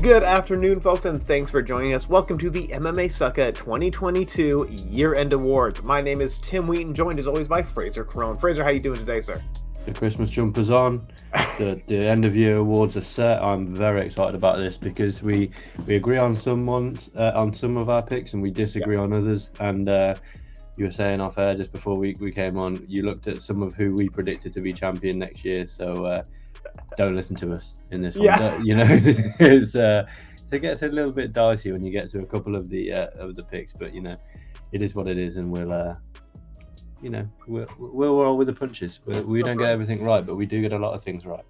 Good afternoon, folks, and thanks for joining us. Welcome to the MMA Sucka 2022 Year-End Awards. My name is Tim Wheaton, joined as always by Frazer Krohn. Frazer, how you doing today, sir? The Christmas jumper's on. The end of year awards are set. I'm very excited about this because we agree on some ones, on some of our picks, and we disagree on others. And you were saying off air just before we came on, you looked at some of who we predicted to be champion next year. So don't listen to us in this one. Yeah. It gets a little bit dicey when you get to a couple of the picks, but it is what it is, and we'll roll with the punches. We don't get everything right, but we do get a lot of things right.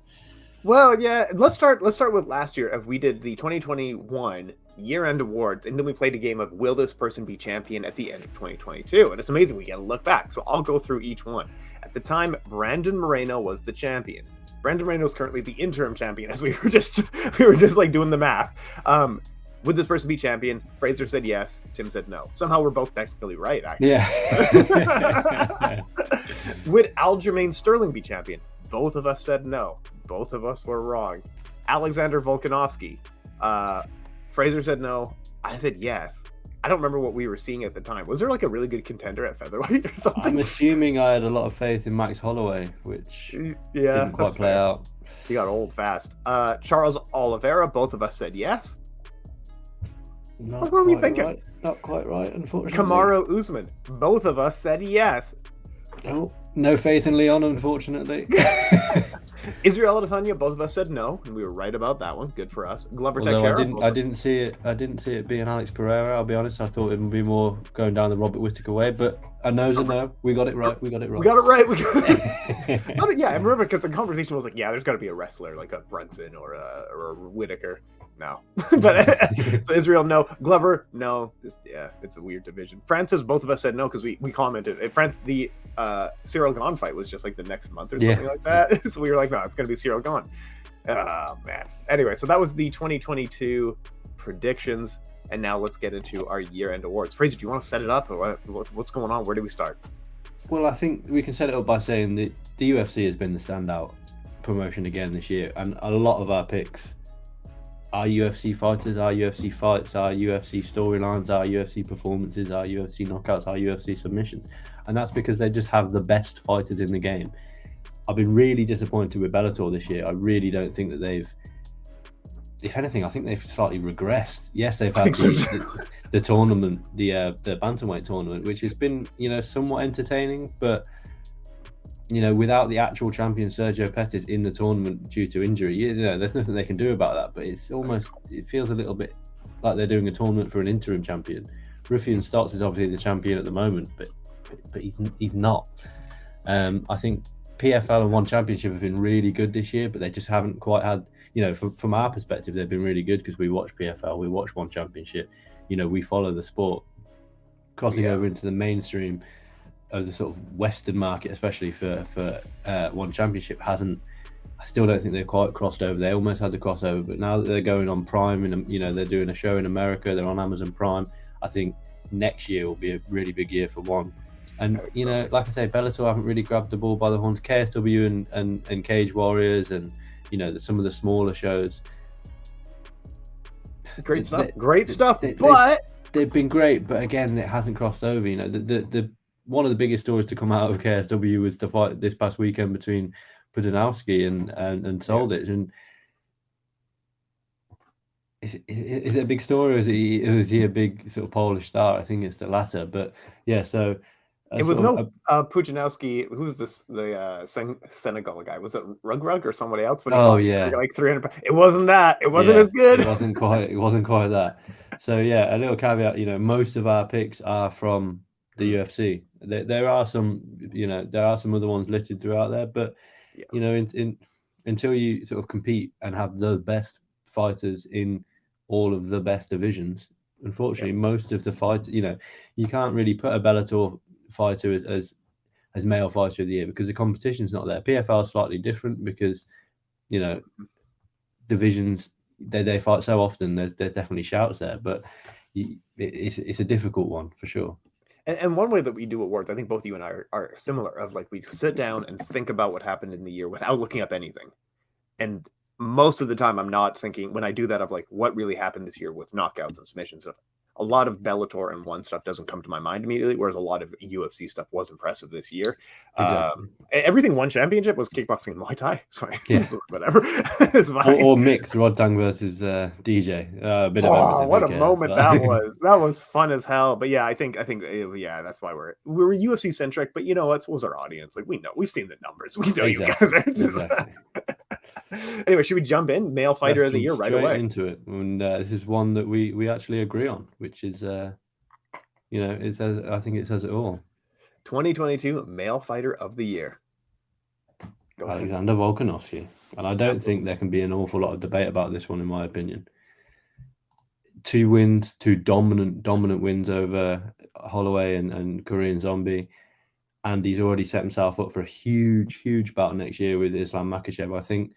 Well, yeah. Let's start with last year. We did the 2021 year-end awards, and then we played a game of will this person be champion at the end of 2022? And it's amazing. We get to look back. So I'll go through each one. At the time, Brandon Moreno was the champion. Brandon Moreno is currently the interim champion, as we were just like doing the math. Would this person be champion? Frazer said yes. Tim said no. Somehow we're both technically right, actually. Yeah. Would Aljamain Sterling be champion? Both of us said no. Both of us were wrong. Alexander Volkanovski. Frazer said no. I said yes. I don't remember what we were seeing at the time. Was there like a really good contender at featherweight or something? I'm assuming I had a lot of faith in Max Holloway, which didn't quite play out. He got old fast. Charles Oliveira. Both of us said yes. What were we thinking? Right. Not quite right, unfortunately. Kamaru Usman. Both of us said yes. No faith in Leon, unfortunately. Israel Adesanya. Both of us said no, and we were right about that one. Good for us. Glover Teixeira. I didn't see it being Alex Pereira. I'll be honest. I thought it would be more going down the Robert Whittaker way, but a no's a no. We got it right. We got it right. Yeah, I remember because the conversation was like, yeah, there's got to be a wrestler like a Brunson or a Whittaker. No, but so Israel, no. Glover, no. It's a weird division. Francis, both of us said no because we commented. The Cyril Gane fight was just like the next month or something like that. So we were like, no, it's gonna be Cyril Gane. Oh man. Anyway, so that was the 2022 predictions, and now let's get into our year-end awards. Frazer, do you want to set it up, or what's going on? Where do we start? Well, I think we can set it up by saying that the UFC has been the standout promotion again this year, and a lot of our picks are UFC fighters, our UFC fights, our UFC storylines, our UFC performances, our UFC knockouts, our UFC submissions. And that's because they just have the best fighters in the game. I've been really disappointed with Bellator this year. I really don't think that if anything, I think they've slightly regressed. Yes, they've had the tournament, the bantamweight tournament, which has been, somewhat entertaining, but without the actual champion Sergio Pettis in the tournament due to injury, there's nothing they can do about that. But it feels a little bit like they're doing a tournament for an interim champion. Ruffian Stotts is obviously the champion at the moment, but he's not. I think PFL and One Championship have been really good this year, but they just haven't quite had, from our perspective, they've been really good because we watch PFL, we watch One Championship, we follow the sport. Crossing over into the mainstream of the sort of Western market, especially for One Championship, I still don't think they've quite crossed over. They almost had the crossover, but now that they're going on Prime and they're doing a show in America, they're on Amazon Prime. I think next year will be a really big year for One. And like I say, Bellator haven't really grabbed the ball by the horns. KSW and Cage Warriors and some of the smaller shows. Great stuff. But they've been great, but again, it hasn't crossed over. The one of the biggest stories to come out of KSW was the fight this past weekend between Pudanowski and Soldic. And is it a big story, or is he a big sort of Polish star? I think it's the latter. But yeah, so it was Pudanowski. Who's the Senegal guy? Was it Rug or somebody else? Like 300. It wasn't that. It wasn't as good. It wasn't quite that. So yeah, a little caveat. Most of our picks are from the UFC. There are some, there are some other ones littered throughout there, but until you sort of compete and have the best fighters in all of the best divisions, unfortunately, most of the fighters, you can't really put a Bellator fighter as male fighter of the year because the competition's not there. PFL is slightly different because divisions they fight so often. There's definitely shouts there, but it's a difficult one for sure. And one way that we do awards, I think both you and I are similar, of like we sit down and think about what happened in the year without looking up anything. And most of the time I'm not thinking when I do that of like what really happened this year with knockouts and submissions. A lot of Bellator and one stuff doesn't come to my mind immediately, whereas a lot of UFC stuff was impressive this year. Exactly. Everything one championship was kickboxing and Muay Thai. Sorry, Yeah. whatever. It's fine. Or mixed Rodtang versus DJ. A bit of everything. What a moment that was! That was fun as hell. But yeah, I think yeah, that's why we're UFC centric. But you know what's our audience? Like we've seen the numbers. We know Exactly. you guys are. Exactly. Anyway, should we jump in male fighter of the year right away? Into it, and this is one that we actually agree on, which is it says, I think it says it all. 2022 male fighter of the year. Go Alexander Volkanovski, and I don't think there can be an awful lot of debate about this one, in my opinion. 2 wins, 2 dominant wins over Holloway and Korean Zombie. And he's already set himself up for a huge battle next year with Islam Makhachev. I think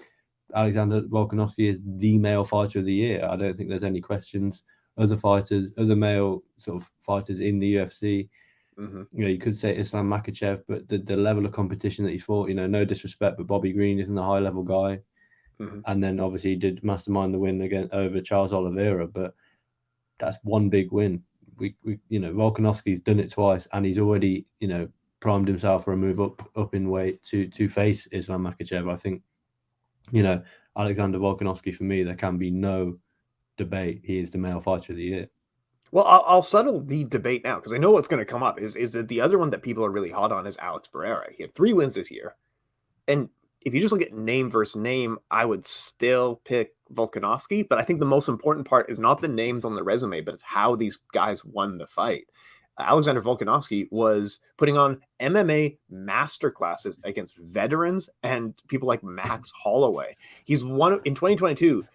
Alexander Volkanovski is the male fighter of the year. I don't think there's any questions. Other male sort of fighters in the UFC, you could say Islam Makhachev, but the level of competition that he fought, no disrespect, but Bobby Green isn't a high level guy. And then obviously he did mastermind the win again over Charles Oliveira, but that's one big win. We Volkanovski's done it twice, and he's already, primed himself for a move up in weight to face Islam Makhachev. I think, Alexander Volkanovski, for me, there can be no debate. He is the male fighter of the year. Well, I'll settle the debate now because I know what's going to come up. Is that the other one that people are really hot on is Alex Pereira. He had 3 wins this year, and if you just look at name versus name, I would still pick Volkanovski. But I think the most important part is not the names on the resume, but it's how these guys won the fight. Alexander Volkanovski was putting on MMA masterclasses against veterans and people like Max Holloway. He's won in 2022.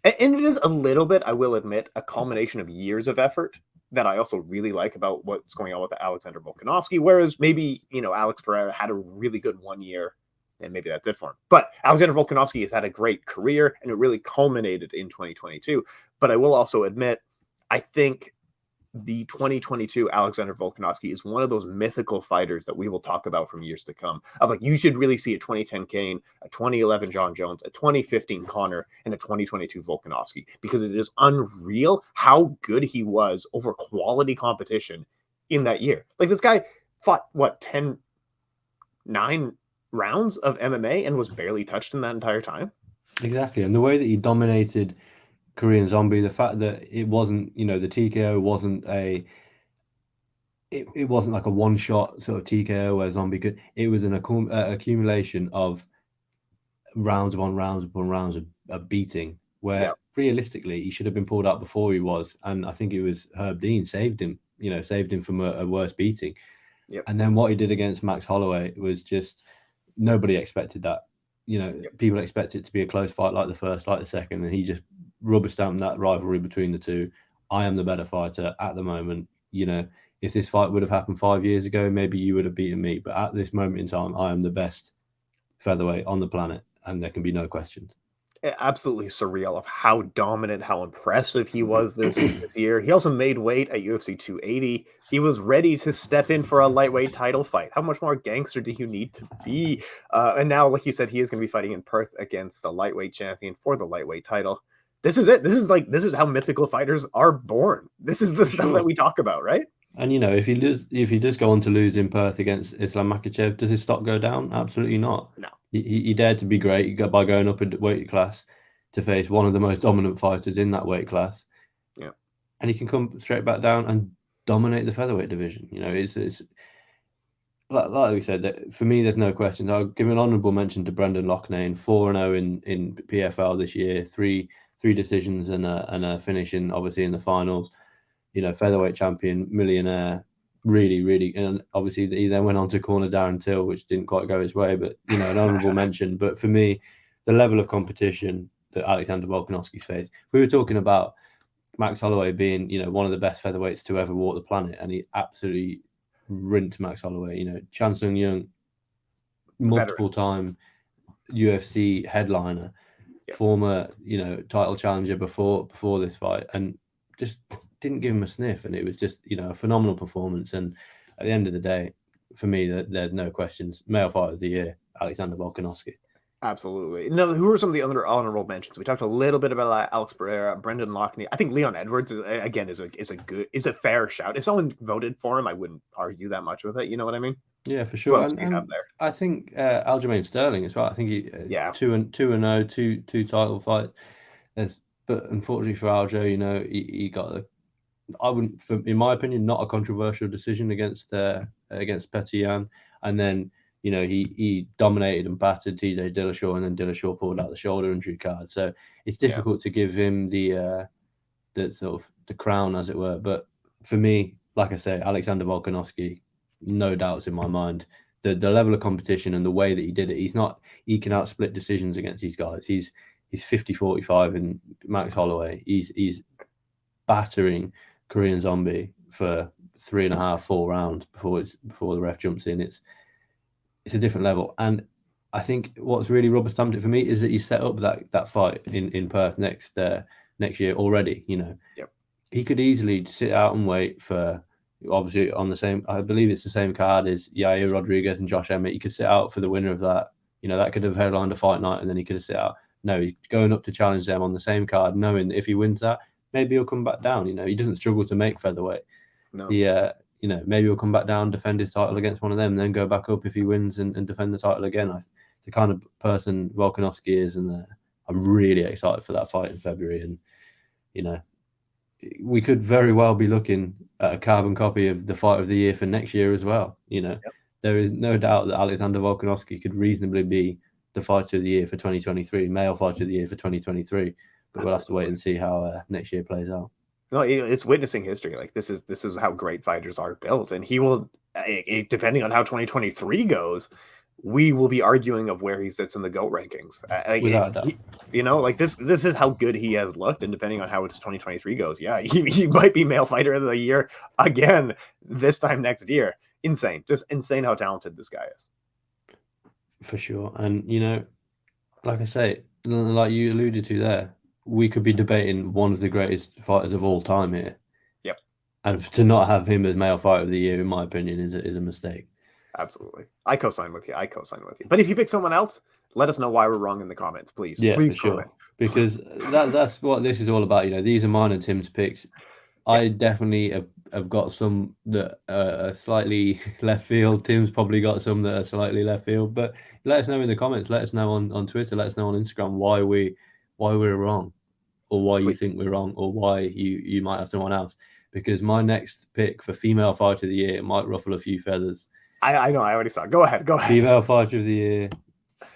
And it is a little bit, I will admit, a culmination of years of effort that I also really like about what's going on with Alexander Volkanovski. Whereas maybe, Alex Pereira had a really good 1 year and maybe that's it for him. But Alexander Volkanovski has had a great career and it really culminated in 2022. But I will also admit, I think the 2022 Alexander Volkanovski is one of those mythical fighters that we will talk about from years to come. Of like, you should really see a 2010 Kane, a 2011 John Jones, a 2015 Conor, and a 2022 Volkanovski, because it is unreal how good he was over quality competition in that year. Like, this guy fought, 9 rounds of MMA and was barely touched in that entire time. Exactly. And the way that he dominated Korean Zombie, the fact that it wasn't, the TKO wasn't it wasn't like a one-shot sort of TKO where Zombie could, it was an accumulation of rounds upon rounds upon rounds of beating, where realistically he should have been pulled out before he was. And I think it was Herb Dean saved him from a worse beating. And then what he did against Max Holloway was just, nobody expected that. People expect it to be a close fight like the first, like the second, and he just rubber stamped that rivalry between the two. I am the better fighter at the moment. If this fight would have happened 5 years ago, maybe you would have beaten me. But at this moment in time, I am the best featherweight on the planet, and there can be no questions. Absolutely surreal of how dominant, how impressive he was this year. He also made weight at UFC 280. He was ready to step in for a lightweight title fight. How much more gangster do you need to be? And now, like you said, he is going to be fighting in Perth against the lightweight champion for the lightweight title. This is it. This is how mythical fighters are born. This is the stuff that we talk about, right? And if he does go on to lose in Perth against Islam Makhachev, does his stock go down? Absolutely not. No. He dared to be great by going up a weight class to face one of the most dominant fighters in that weight class. Yeah. And he can come straight back down and dominate the featherweight division. It's like we said, that for me, there's no questions. I'll give an honourable mention to Brendan Loughnane, 4-0 in PFL this year, three decisions and a finish obviously in the finals. Featherweight champion, millionaire, really, and obviously he then went on to corner Darren Till, which didn't quite go his way, but an honourable mention. But for me, the level of competition that Alexander Volkanovski's faced, we were talking about Max Holloway being, one of the best featherweights to ever walk the planet, and he absolutely rinsed Max Holloway. Chan Sung Jung, multiple-time UFC headliner, former, title challenger before this fight, and just didn't give him a sniff. And it was just, a phenomenal performance. And at the end of the day, for me, there's no questions. Male fighter of the year, Alexander Volkanovski. Absolutely. No, who are some of the other honorable mentions? We talked a little bit about Alex Pereira, Brendan Loughnane. I think Leon Edwards again is a fair shout. If someone voted for him, I wouldn't argue that much with it. You know what I mean? Yeah, for Who sure. else do you have And there? I think Aljamain Sterling as well. I think he Yeah. 2-0, two title fight. But unfortunately for Aljo, he got in my opinion, not a controversial decision against Petian. And then, he dominated and battered TJ Dillashaw, and then Dillashaw pulled out the shoulder injury card. So it's difficult to give him the sort of the crown, as it were. But for me, like I say, Alexander Volkanovski, no doubts in my mind. The level of competition and the way that he did it, he can outsplit decisions against these guys. He's 50-45 in Max Holloway. He's battering Korean Zombie for 3.5, 4 rounds before the ref jumps in. It's a different level. And I think what's really rubber stamped it for me is that he set up that fight in Perth next year already. Yep. He could easily sit out and wait for, obviously on the same, I believe it's the same card as Yair Rodriguez and Josh Emmett. He could sit out for the winner of that. That could have headlined a fight night, and then he could have sit out. No, he's going up to challenge them on the same card, knowing that if he wins that, maybe he'll come back down. He doesn't struggle to make featherweight. No. Maybe he'll come back down, defend his title against one of them, and then go back up if he wins and defend the title again. The kind of person Volkanovski is, and I'm really excited for that fight in February. And we could very well be looking at a carbon copy of the fight of the year for next year as well. Yep. There is no doubt that Alexander Volkanovski could reasonably be the fighter of the year for 2023, male fighter of the year for 2023. But we'll have to wait and see how next year plays out. No, it's witnessing history. Like this is how great fighters are built, and he will, depending on how 2023 goes, we will be arguing of where he sits in the GOAT rankings. Without a doubt. This is how good he has looked, and depending on how it's 2023 goes, yeah, he might be male fighter of the year again this time next year. Insane, just insane how talented this guy is. For sure. And like I say, like you alluded to there, we could be debating one of the greatest fighters of all time here. Yep. And to not have him as male fighter of the year, in my opinion, is a mistake. Absolutely. I co-sign with you. But if you pick someone else, let us know why we're wrong in the comments, please. Yeah, please for comment. Sure. Because that's what this is all about. These are mine and Tim's picks. Yeah. I definitely have got some that are slightly left field. Tim's probably got some that are slightly left field. But let us know in the comments. Let us know on Twitter. Let us know on Instagram why we're wrong, or why you think we're wrong, or why you might have someone else. Because my next pick for female fighter of the year might ruffle a few feathers. I know. I already saw it. Go ahead. Female fighter of the year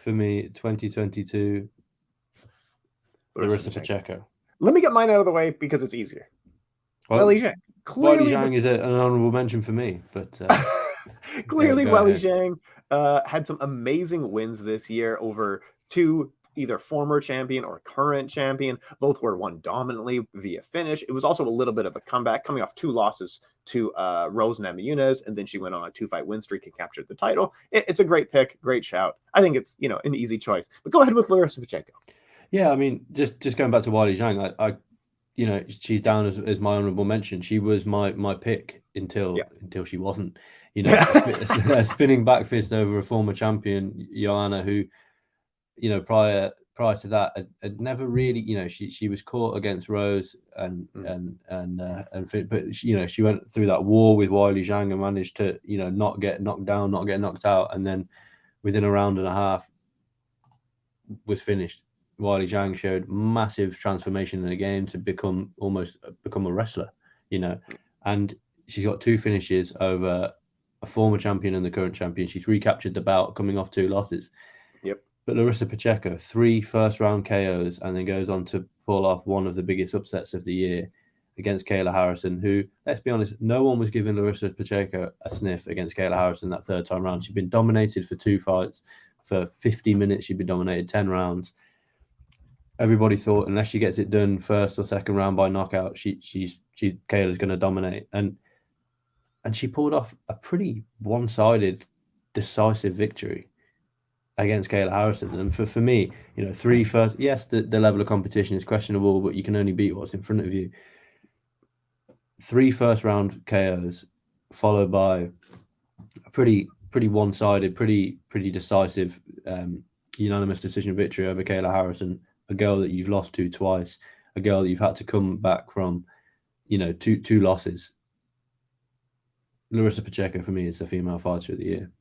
for me, 2022, Larissa Pacheco. Let me get mine out of the way because it's easier. Weili Zhang. Weili Zhang is an honorable mention for me, but clearly Weili Zhang had some amazing wins this year over two either former champion or current champion. Both were won dominantly via finish. It was also a little bit of a comeback, coming off 2 losses to Rose Namajunas, and then she went on a 2-fight win streak and captured the title. It's a great pick, great shout. I think it's an easy choice. But go ahead with Larissa Pacheco. Yeah, I mean, just going back to Weili Zhang, I she's down as my honorable mention. She was my pick until she wasn't. A spinning back fist over a former champion, Joanna, who prior to that had never really, she was caught against Rose but she went through that war with Weili Zhang and managed to not get knocked down, not get knocked out, and then within a round and a half was finished. Weili Zhang showed massive transformation in the game to become a wrestler, and she's got 2 finishes over a former champion and the current champion. She's recaptured the bout coming off 2 losses. Yep. But Larissa Pacheco, 3 first-round KOs, and then goes on to pull off one of the biggest upsets of the year against Kayla Harrison, who, let's be honest, no one was giving Larissa Pacheco a sniff against Kayla Harrison that 3rd time round. She'd been dominated for 2 fights. For 50 minutes, she'd been dominated 10 rounds. Everybody thought unless she gets it done 1st or 2nd round by knockout, Kayla's going to dominate. And she pulled off a pretty one-sided, decisive victory against Kayla Harrison. And for me, 3 first, yes, the level of competition is questionable, but you can only beat what's in front of you. 3 first-round KOs followed by a pretty one-sided, pretty decisive unanimous decision victory over Kayla Harrison, a girl that you've lost to twice, a girl that you've had to come back from, two losses. Larissa Pacheco for me is the female fighter of the year.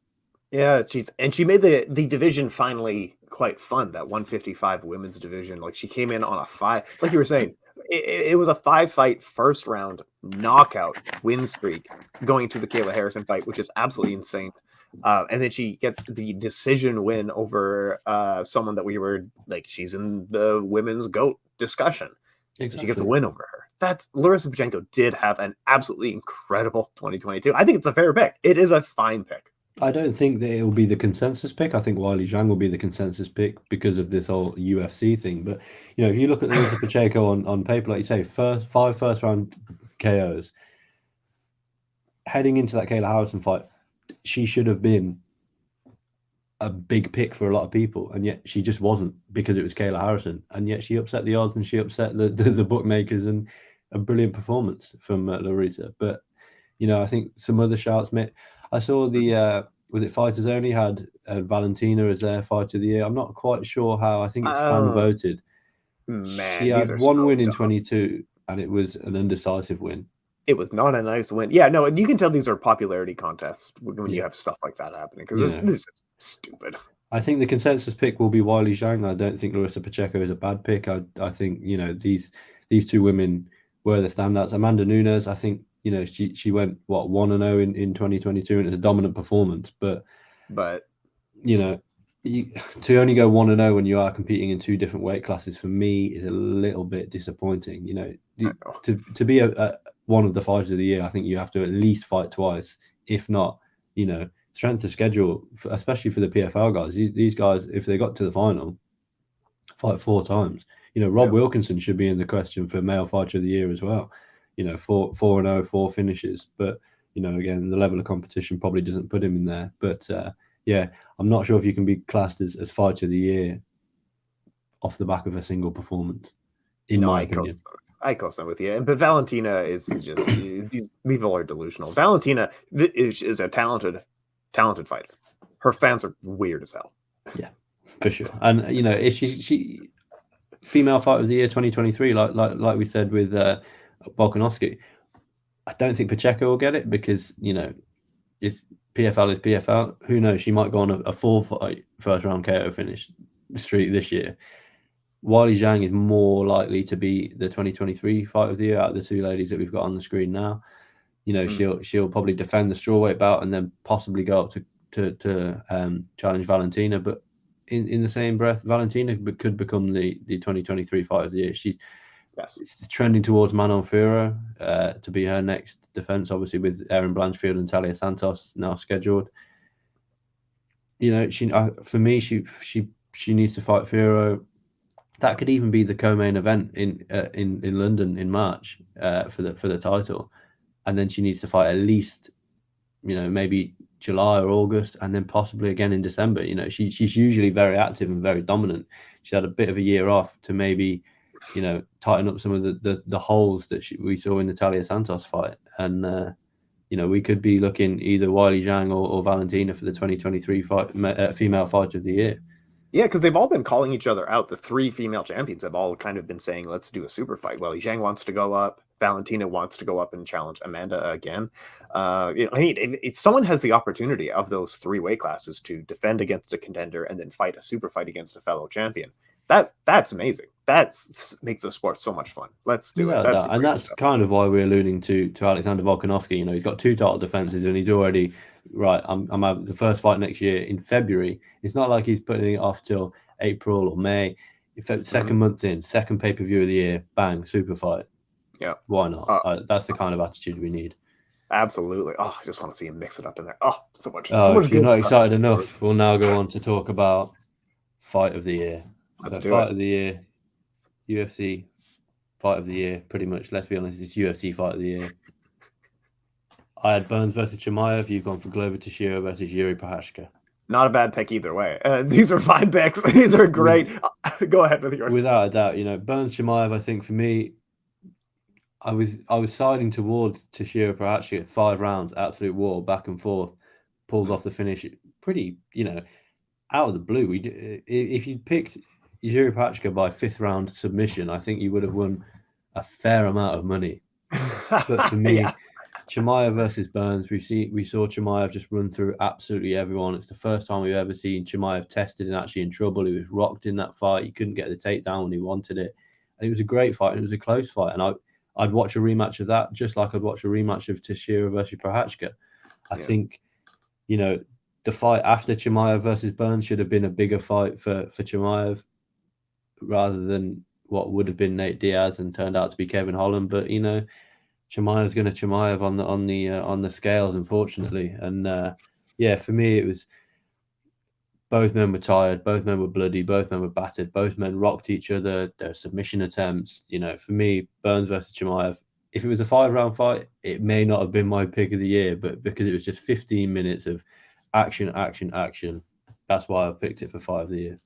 Yeah, she made the division finally quite fun. That 155 women's division, like she came in on a 5, like you were saying, it was a 5-fight first round knockout win streak going to the Kayla Harrison fight, which is absolutely insane. And then she gets the decision win over someone that we were like, she's in the women's GOAT discussion. Exactly. She gets a win over her. That's Larissa Pacheco did have an absolutely incredible 2022. I think it's a fair pick. It is a fine pick. I don't think that it will be the consensus pick. I think Weili Zhang will be the consensus pick because of this whole UFC thing. But, if you look at Larissa Pacheco on paper, like you say, five first-round KOs, heading into that Kayla Harrison fight, she should have been a big pick for a lot of people, and yet she just wasn't because it was Kayla Harrison. And yet she upset the odds and she upset the bookmakers, and a brilliant performance from Larissa. But, I think some other shouts, I saw the was it Fighters Only had Valentina as their fighter of the year. I'm not quite sure how. I think it's fan voted. Man, she had one win in 22, and it was an undecisive win. It was not a nice win. Yeah, no, you can tell these are popularity contests when you have stuff like that happening, because this is just stupid. I think the consensus pick will be Weili Zhang. I don't think Larissa Pacheco is a bad pick. I think these two women were the standouts. Amanda Nunes, I think. She went 1-0 in 2022, and it's a dominant performance. But to only go 1-0 when you are competing in two different weight classes, for me, is a little bit disappointing. To be a one of the fighters of the year, I think you have to at least fight twice, if not, strength of schedule, especially for the PFL guys. These guys, if they got to the final, fight 4 times. Rob Wilkinson should be in the question for male fighter of the year as well. 4-0, 4 finishes. But, again, the level of competition probably doesn't put him in there. But, I'm not sure if you can be classed as fighter of the year off the back of a single performance, in my opinion. I co-sign with you. But Valentina is just, these people are delusional. Valentina is a talented fighter. Her fans are weird as hell. Yeah, for sure. And, is she female fighter of the year 2023, like we said with Volkanovski? I don't think Pacheco will get it because, it's PFL is PFL. Who knows? She might go on a 4-fight first-round KO finish streak this year. Weili Zhang is more likely to be the 2023 fight of the year out of the two ladies that we've got on the screen now. She'll probably defend the strawweight bout and then possibly go up to challenge Valentina. But in the same breath, Valentina could become the 2023 fight of the year. She's trending towards Manon Fiorot to be her next defense, obviously with Erin Blanchfield and Talia Santos now scheduled. For me, she needs to fight Fiorot. That could even be the co-main event in London in March for the title, and then she needs to fight at least, maybe July or August, and then possibly again in December. She's usually very active and very dominant. She had a bit of a year off to maybe, tighten up some of the holes that we saw in the Talia Santos fight, and we could be looking either Weili Zhang or Valentina for the 2023 female fighter of the year. Yeah, because they've all been calling each other out. The 3 female champions have all kind of been saying, let's do a super fight. Weili Zhang wants to go up. Valentina wants to go up and challenge Amanda again. If someone has the opportunity of those 3 weight classes to defend against a contender and then fight a super fight against a fellow champion, that's amazing. That makes the sport so much fun. Let's do it. That's kind of why we're alluding to Alexander Volkanovski. He's got 2 title defenses and he's already... Right, I'm having the first fight next year in February. It's not like he's putting it off till April or May. Second month in, second pay-per-view of the year, bang, super fight. Yeah. Why not? That's the kind of attitude we need. Absolutely. Oh, I just want to see him mix it up in there. Oh, so much. If you're not excited enough, we'll now go on to talk about fight of the year. Let's do fight it. of the year, UFC fight of the year, pretty much. Let's be honest, it's UFC fight of the year. I had Burns versus Chimaev. You've gone for Glover Teixeira versus Yuri Prochazka. Not a bad pick either way. These are fine picks. These are great. Go ahead with yours. Without a doubt, Burns Chimaev. I think for me, I was siding towards Teixeira Prochazka. 5 rounds, absolute war, back and forth, pulls off the finish. Pretty, out of the blue. If you'd picked Yuri Pachka by 5th round submission, I think you would have won a fair amount of money. But for me, Yeah. Chimaev versus Burns, we saw Chimaev just run through absolutely everyone. It's the first time we've ever seen Chimaev tested and actually in trouble. He was rocked in that fight. He couldn't get the takedown when he wanted it. And it was a great fight. And it was a close fight. And I'd watch a rematch of that just like I'd watch a rematch of Teixeira versus Prochazka. I think, the fight after Chimaev versus Burns should have been a bigger fight for Chimaev rather than what would have been Nate Diaz and turned out to be Kevin Holland. But, Chimaev's going to Chimaev on the scales, unfortunately. And for me, it was both men were tired, both men were bloody, both men were battered, both men rocked each other. Their submission attempts, for me, Burns versus Chimaev. If it was a 5-round fight, it may not have been my pick of the year, but because it was just 15 minutes of action, that's why I've picked it for 5 of the year.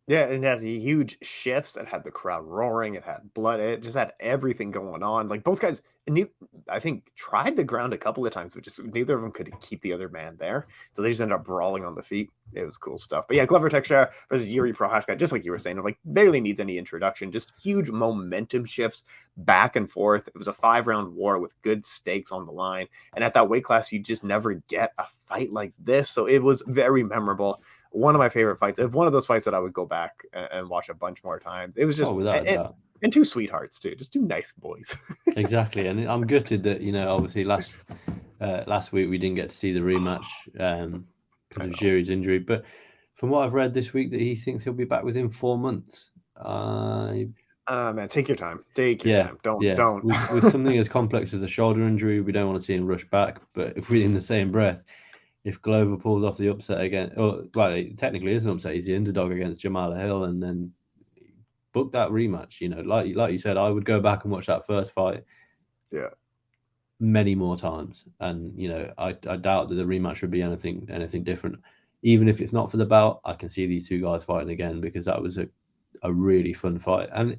Yeah, it had huge shifts. It had the crowd roaring. It had blood. It just had everything going on. Like both guys, I think, tried the ground a couple of times, but just neither of them could keep the other man there. So they just ended up brawling on the feet. It was cool stuff. But yeah, Glover Teixeira versus Yuri Prochazka, just like you were saying, like barely needs any introduction. Just huge momentum shifts back and forth. It was a 5-round war with good stakes on the line. And at that weight class, you just never get a fight like this. So it was very memorable. One of my favorite fights, one of those fights that I would go back and watch a bunch more times. It was just, and two sweethearts too, just two nice boys. Exactly. And I'm gutted that, obviously last week we didn't get to see the rematch because of Yuri's injury. But from what I've read this week, that he thinks he'll be back within 4 months. Man, take your time. Take your time. Don't. With something as complex as a shoulder injury, we don't want to see him rush back. But if we're in the same breath, if Glover pulls off the upset again, it technically is an upset. He's the underdog against Jamal Hill, and then book that rematch. Like you said, I would go back and watch that first fight. Yeah. Many more times, and I doubt that the rematch would be anything different. Even if it's not for the bout, I can see these two guys fighting again because that was a really fun fight, and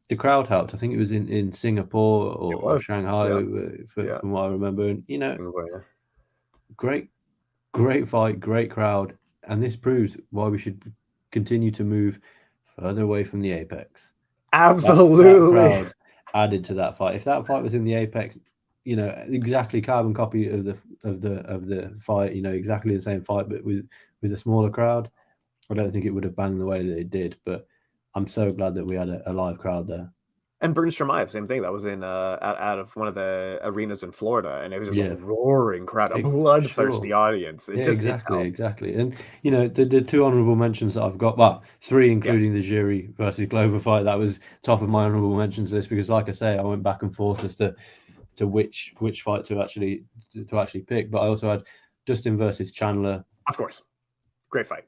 the crowd helped. I think it was in Singapore or Shanghai, from what I remember. And Great fight, great crowd, and this proves why we should continue to move further away from the apex. Absolutely. That crowd added to that fight. If that fight was in the apex, exactly carbon copy of the fight, exactly the same fight, but with a smaller crowd, I don't think it would have banged the way that it did. But I'm so glad that we had a live crowd there. And Burns Chimaev, same thing. That was in out of one of the arenas in Florida, and it was just a roaring crowd, a bloodthirsty audience. Exactly. And the 2 honorable mentions that I've got, well, 3 including the Jury versus Glover fight, that was top of my honorable mentions list because, like I say, I went back and forth as to which fight to actually pick. But I also had Dustin versus Chandler. Of course, great fight.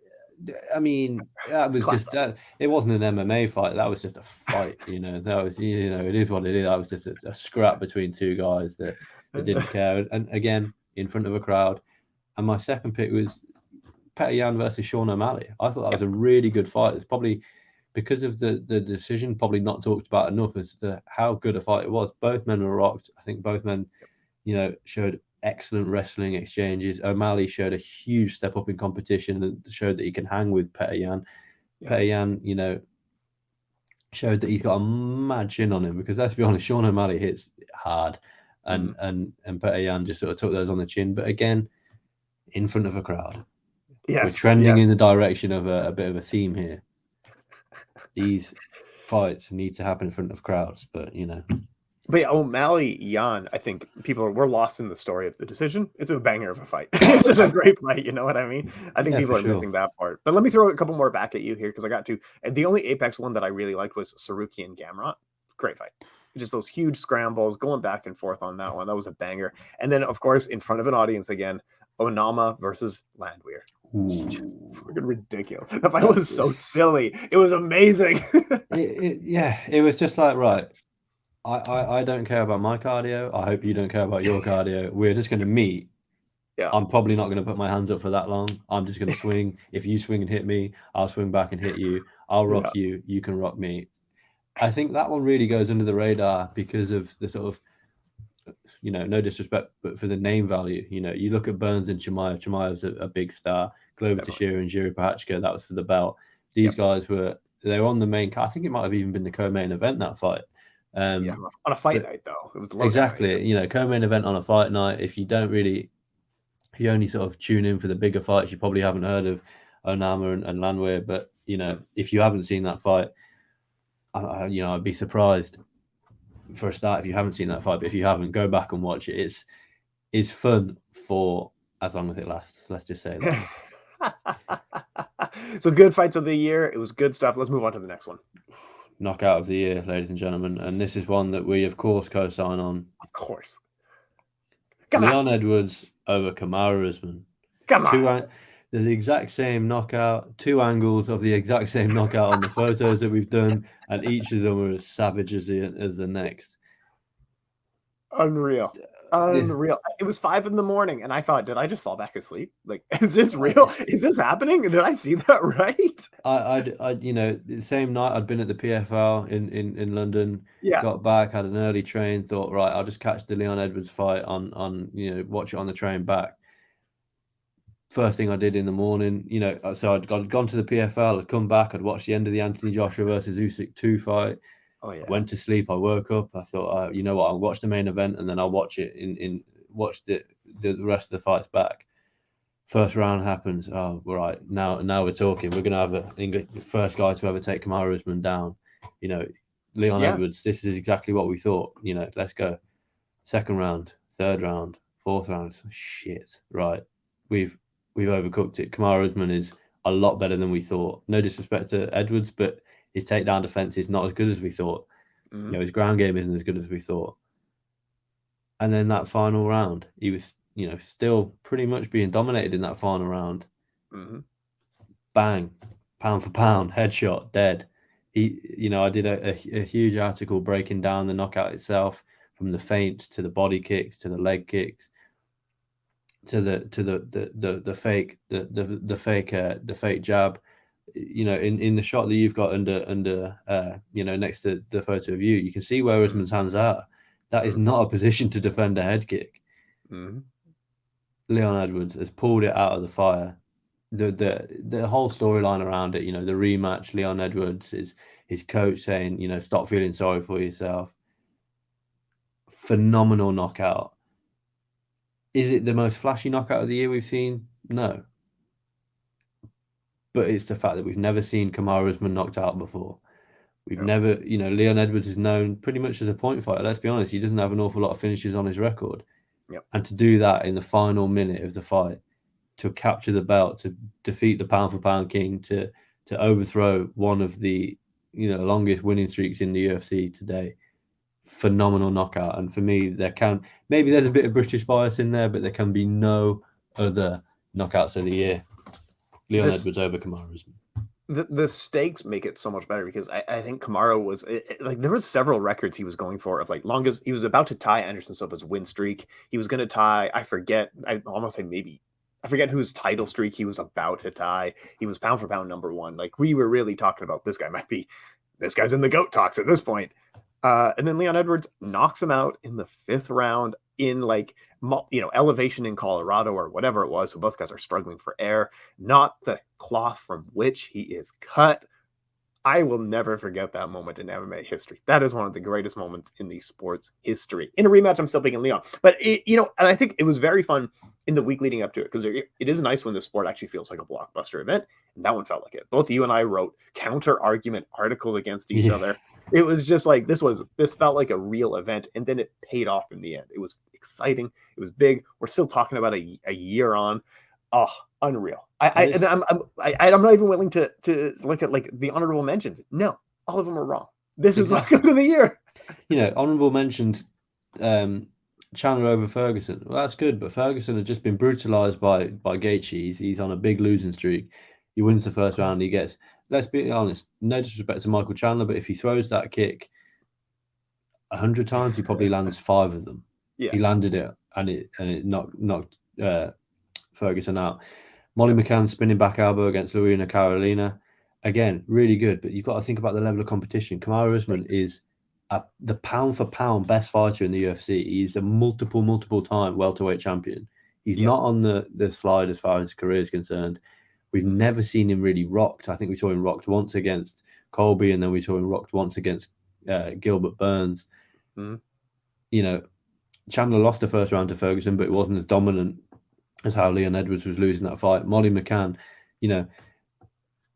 I mean, that was just it wasn't an MMA fight. That was just a fight, That was, it is what it is. That was just a scrap between two guys that didn't care. And again, in front of a crowd. And my second pick was Petr Yan versus Sean O'Malley. I thought that was a really good fight. It's probably because of the decision, probably not talked about enough as to how good a fight it was. Both men were rocked. I think both men, showed excellent wrestling exchanges. O'Malley showed a huge step up in competition and showed that he can hang with Petr Yan. Petr Yan, showed that he's got a mad chin on him because let's be honest, Sean O'Malley hits hard and Petr Yan just sort of took those on the chin. But again, in front of a crowd. We're trending in the direction of a bit of a theme here. These fights need to happen in front of crowds, but But yeah, O'Malley, Yan, I think we're lost in the story of the decision. It's a banger of a fight. It's just a great fight. You know what I mean? I think people are missing that part. But let me throw a couple more back at you here because I got to. And the only Apex one that I really liked was Saruki and Gamrot. Great fight. Just those huge scrambles going back and forth on that one. That was a banger. And then, of course, in front of an audience again, Onama versus Landwehr. Just freaking ridiculous. That fight was so silly. It was amazing. It was just like, right. I don't care about my cardio. I hope you don't care about your cardio. We're just going to meet. Yeah. I'm probably not going to put my hands up for that long. I'm just going to swing. If you swing and hit me, I'll swing back and hit you. I'll rock you. You can rock me. I think that one really goes under the radar because of the sort of no disrespect, but for the name value, you look at Burns and Chimaev. Chimaev's a big star. Glover Teixeira and Jiri Prochazka, that was for the belt. These guys they were on the main card. I think it might have even been the co-main event, that fight. On a fight night though. It was the exactly night. Co-main event on a fight night. If you only sort of tune in for the bigger fights, you probably haven't heard of Onama and Landwehr. But if you haven't seen that fight, I'd be surprised for a start if you haven't seen that fight. But if you haven't, go back and watch it. It's fun for as long as it lasts. Let's just say that. So good fights of the year. It was good stuff. Let's move on to the next one. Knockout of the year, ladies and gentlemen, and this is one that we of course co-sign on. Of course. Leon Edwards over Kamaru Usman. Come on. The exact same knockout, 2 angles of the exact same knockout on the photos that we've done, and each of them are as savage as the next. Unreal. It was 5 a.m, and I thought, did I just fall back asleep? Like, is this real? Is this happening? Did I see that right? I the same night I'd been at the PFL in London. Yeah. Got back, had an early train. Thought, right, I'll just catch the Leon Edwards fight on watch it on the train back. First thing I did in the morning, so I'd gone to the PFL. I'd come back. I'd watched the end of the Anthony Joshua versus Usyk 2 fight. Oh yeah. Went to sleep. I woke up. I thought, you know what? I'll watch the main event and then I'll watch it watch the rest of the fights back. First round happens. Oh, right. Now we're talking. We're gonna have the first guy to ever take Kamaru Usman down. Leon Edwards. This is exactly what we thought. Let's go. Second round, third round, fourth round. Shit. Right. We've overcooked it. Kamaru Usman is a lot better than we thought. No disrespect to Edwards, but his takedown defense is not as good as we thought. Mm-hmm. His ground game isn't as good as we thought. And then that final round, he was, still pretty much being dominated in that final round. Mm-hmm. Bang, pound for pound, headshot, dead. I did a huge article breaking down the knockout itself, from the feints to the body kicks to the leg kicks to the fake jab. In the shot that you've got under next to the photo of you can see where Usman's hands are. That is not a position to defend a head kick. Mm-hmm. Leon Edwards has pulled it out of the fire. The whole storyline around it, the rematch, Leon Edwards, his coach saying, stop feeling sorry for yourself. Phenomenal knockout. Is it the most flashy knockout of the year we've seen? No. But it's the fact that we've never seen Kamaru Usman knocked out before. We've never, Leon Edwards is known pretty much as a point fighter. Let's be honest, he doesn't have an awful lot of finishes on his record. Yep. And to do that in the final minute of the fight, to capture the belt, to defeat the pound for pound king, to overthrow one of the longest winning streaks in the UFC today. Phenomenal knockout. And for me, maybe there's a bit of British bias in there, but there can be no other knockouts of the year. Leon Edwards over Kamaru Usman. The stakes make it so much better because I think Kamaru was there was several records he was going for of longest. He was about to tie Anderson Silva's win streak. He was going to tie, I forget whose title streak he was about to tie. He was pound for pound number 1. We were really talking about this guy's in the GOAT talks at this point. And then Leon Edwards knocks him out in the 5th round in elevation in Colorado or whatever it was. So both guys are struggling for air, not the cloth from which he is cut. I will never forget that moment in MMA history. That is one of the greatest moments in the sport's history. In a rematch, I'm still picking Leon, but and I think it was very fun in the week leading up to it because it is nice when the sport actually feels like a blockbuster event, and that one felt like it. Both you and I wrote counter argument articles against each other. It was just this felt like a real event, and then it paid off in the end. It was exciting. It was big. We're still talking about a year on. Oh, unreal. I'm not even willing to look at the honorable mentions. No, all of them are wrong. This is not good of the year. Honorable mentions, Chandler over Ferguson. Well, that's good, but Ferguson had just been brutalized by Gaethje. He's on a big losing streak. He wins the first round. He gets, let's be honest, no disrespect to Michael Chandler, but if he throws that kick 100 times, he probably lands 5 of them. Yeah. He landed it and it knocked Ferguson out. Molly McCann's spinning back elbow against Louina Carolina. Again, really good, but you've got to think about the level of competition. Kamaru Usman is the pound for pound best fighter in the UFC. He's a multiple time welterweight champion. He's not on the slide as far as his career is concerned. We've never seen him really rocked. I think we saw him rocked once against Colby, and then we saw him rocked once against Gilbert Burns. You know, Chandler lost the first round to Ferguson, but it wasn't as dominant as how Leon Edwards was losing that fight. Molly McCann, you know,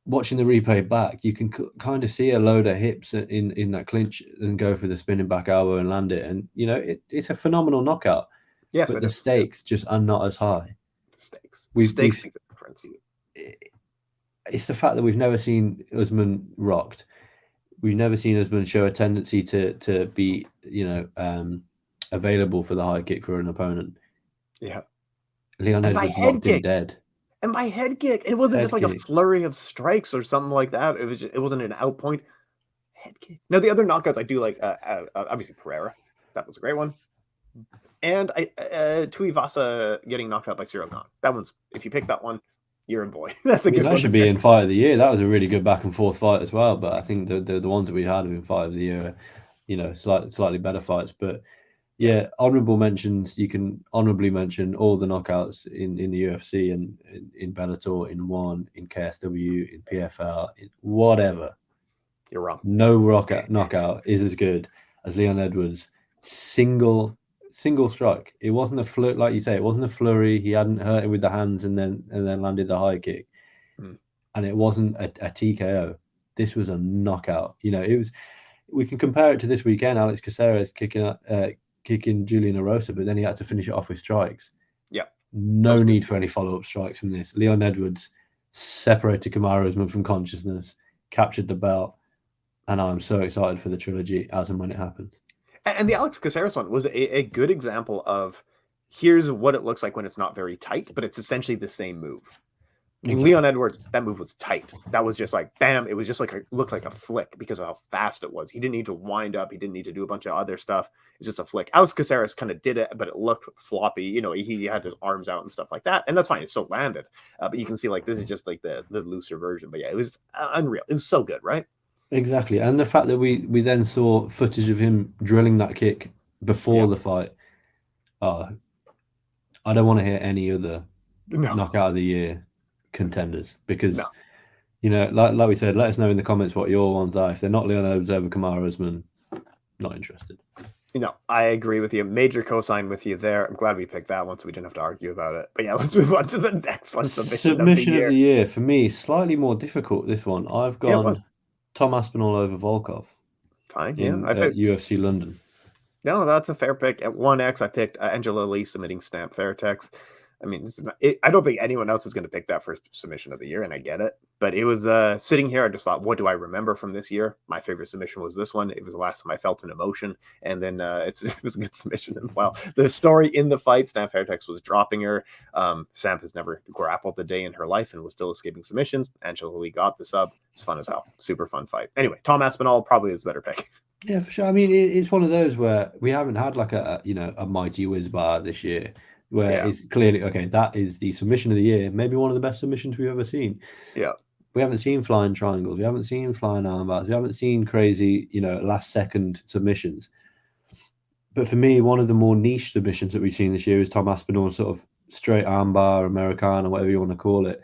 watching the replay back, you can kind of see a load of hips in that clinch and go for the spinning back elbow and land it. And, you know, it's a phenomenal knockout. Yes, but the stakes just are not as high. Stakes make the difference. It's the fact that we've never seen Usman rocked. We've never seen Usman show a tendency to be, you know, available for the high kick for an opponent. Yeah. Leon Edwards rocked him dead. And by head kick, it wasn't just like a flurry of strikes or something like that. It wasn't an outpoint. Head kick. Now the other knockouts I do like, obviously Pereira, that was a great one, and Tuivasa getting knocked out by Cyril Gane. That one's, if you pick that one, you're in boy. That's a good one. That should be in fight of the year. That was a really good back and forth fight as well. But I think the ones that we had in fight of the year are, you know, slightly better fights. But yeah, honorable mentions. You can honorably mention all the knockouts in the UFC and in Bellator, in ONE, in KSW, in PFL, in whatever. You're wrong. No knockout is as good as Leon Edwards' single strike. It wasn't a flirt, like you say. It wasn't a flurry. He hadn't hurt him with the hands and then landed the high kick, and it wasn't a TKO. This was a knockout. You know, it was. We can compare it to this weekend. Alex Caceres kicking Julian Erosa, but then he had to finish it off with strikes. Yeah. No need for any follow-up strikes from this. Leon Edwards separated Kamaru Usman from consciousness, captured the belt, and I'm so excited for the trilogy as and when it happens. And the Alex Caceres one was a good example of here's what it looks like when it's not very tight, but it's essentially the same move. Exactly. Leon Edwards, that move was tight. That was just like, bam. It was just like looked like a flick because of how fast it was. He didn't need to wind up. He didn't need to do a bunch of other stuff. It's just a flick. Alex Caceres kind of did it, but it looked floppy. You know, he had his arms out and stuff like that. And that's fine. It still landed. But you can see like this is just like the looser version. But yeah, it was unreal. It was so good, right? Exactly. And the fact that we then saw footage of him drilling that kick before the fight. I don't want to hear any other knockout of the year contenders because you know, like we said, let us know in the comments what your ones are. If they're not Leon Edwards over Kamaru Usman, not interested. You know, I agree with you. Major cosign with you there. I'm glad we picked that one so we didn't have to argue about it. But yeah, let's move on to the next one. Submission of the year for me, slightly more difficult. This one, I've gone Tom Aspinall over Volkov. Fine, I picked UFC London. No, that's a fair pick. At 1X, I picked Angela Lee submitting Stamp Fairtex. I mean, I don't think anyone else is going to pick that for submission of the year, and I get it. But it was sitting here, I just thought, what do I remember from this year? My favorite submission was this one. It was the last time I felt an emotion, and then it was a good submission as well. The story in the fight, Stamp Fairtex was dropping her. Stamp has never grappled a day in her life and was still escaping submissions. Angela Lee got the sub. It's fun as hell. Super fun fight. Anyway, Tom Aspinall probably is a better pick. Yeah, for sure. I mean, it's one of those where we haven't had like a mighty whiz bar this year. Where it's clearly, okay, that is the submission of the year, maybe one of the best submissions we've ever seen. Yeah. We haven't seen flying triangles. We haven't seen flying armbars. We haven't seen crazy, last second submissions. But for me, one of the more niche submissions that we've seen this year is Tom Aspinall's sort of straight armbar, Americana, whatever you want to call it,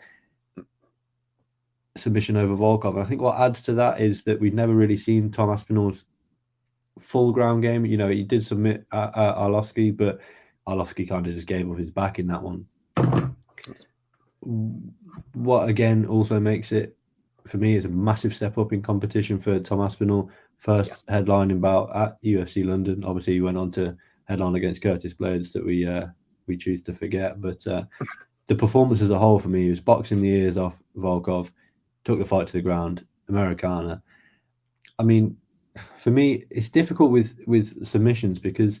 submission over Volkov. And I think what adds to that is that we've never really seen Tom Aspinall's full ground game. You know, he did submit Arlovsky, but Arlovsky kind of just gave up his back in that one. What again also makes it, for me, is a massive step up in competition for Tom Aspinall. First headlining bout at UFC London. Obviously, he went on to headline against Curtis Blades that we choose to forget. But the performance as a whole for me was boxing the ears off Volkov, took the fight to the ground, Americana. I mean, for me, it's difficult with submissions because,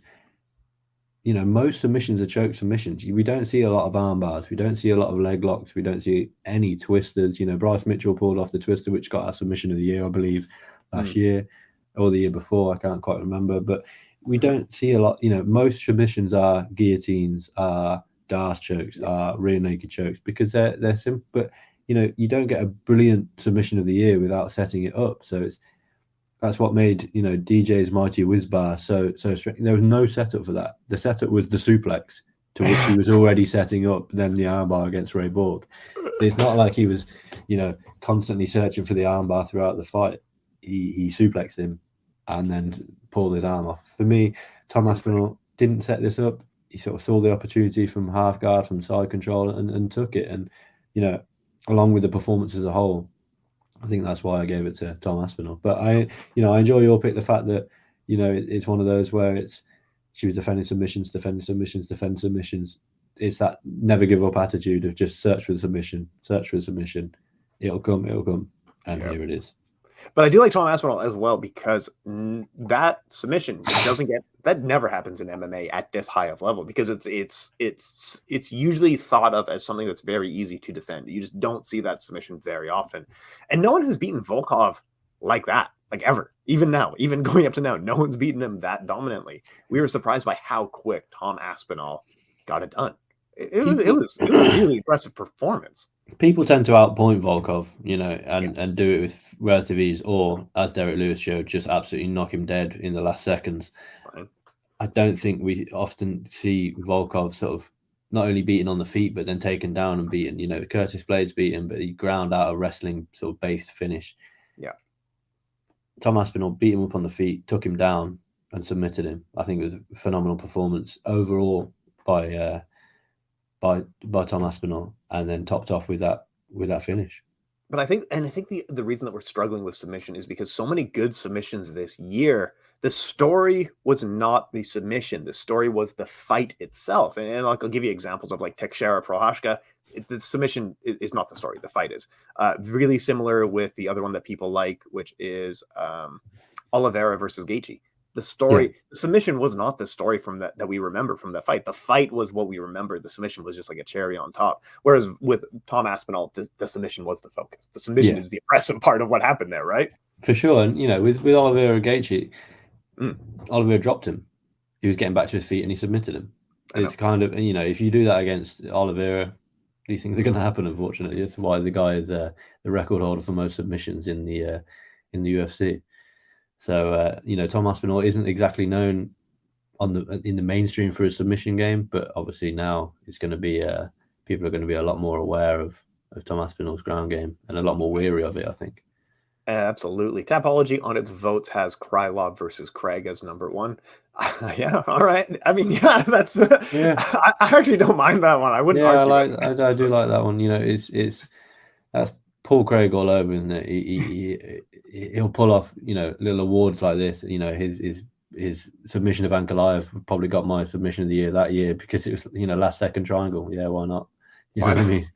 most submissions are choke submissions. We don't see a lot of arm bars. We don't see a lot of leg locks. We don't see any twisters. Bryce Mitchell pulled off the twister, which got our submission of the year, I believe, last year or the year before. I can't quite remember. But we don't see a lot. Most submissions are guillotines, are Darce chokes, are rear naked chokes because they're simple. But, you don't get a brilliant submission of the year without setting it up. So That's what made, you know, DJ's mighty whiz bar so strange. There was no setup for that. The setup was the suplex, to which he was already setting up then the armbar against Ray Borg. So it's not like he was, you know, constantly searching for the armbar throughout the fight. He suplexed him and then pulled his arm off. For me, Tom Aspinall didn't set this up. He sort of saw the opportunity from half guard, from side control, and took it. And, you know, along with the performance as a whole, I think that's why I gave it to Tom Aspinall. But I enjoy your pick. The fact that, you know, it's one of those where she was defending submissions. It's that never give up attitude of just search for the submission. It'll come, and here it is. But I do like Tom Aspinall as well because that submission that never happens in MMA at this high of level, because it's usually thought of as something that's very easy to defend. You just don't see that submission very often, and no one has beaten Volkov like that, like ever. Even now, even going up to now, no one's beaten him that dominantly. We were surprised by how quick Tom Aspinall got it done. It was a really impressive performance. People tend to outpoint Volkov, you know, and do it with relative ease, or, as Derek Lewis showed, just absolutely knock him dead in the last seconds. Fine. I don't think we often see Volkov sort of not only beaten on the feet, but then taken down and beaten. You know, Curtis Blades beat him, but he ground out a wrestling sort of based finish. Yeah. Tom Aspinall beat him up on the feet, took him down, and submitted him. I think it was a phenomenal performance overall by Tom Aspinall, and then topped off with that finish. But I think the reason that we're struggling with submission is because so many good submissions this year, the story was not the submission. The story was the fight itself. And I'll give you examples of like Teixeira Prohaska. The submission is not the story. The fight is really similar with the other one that people like, which is Oliveira versus Gaethje. The story, the submission was not the story from that we remember from the fight. The fight was what we remember. The submission was just like a cherry on top. Whereas with Tom Aspinall, the submission was the focus. The submission is the impressive part of what happened there, right? For sure. And, you know, with Oliveira Gaethje, Oliveira dropped him. He was getting back to his feet and he submitted him. It's kind of, you know, if you do that against Oliveira, these things are going to happen, unfortunately. That's why the guy is the record holder for most submissions in the UFC. So, you know, Tom Aspinall isn't exactly known in the mainstream for his submission game, but obviously now it's going to be people are going to be a lot more aware of Tom Aspinall's ground game and a lot more weary of it, I think. Absolutely. Tapology on its votes has Krylov versus Craig as number one. Yeah, all right. I mean, yeah, that's. I actually don't mind that one. I wouldn't. Yeah, I do like that one. You know, that's Paul Craig all over, isn't it? He'll pull off, you know, little awards like this. You know, his submission of Ankalaev probably got my submission of the year that year because it was, you know, last second triangle. Yeah, why not? You know what I mean?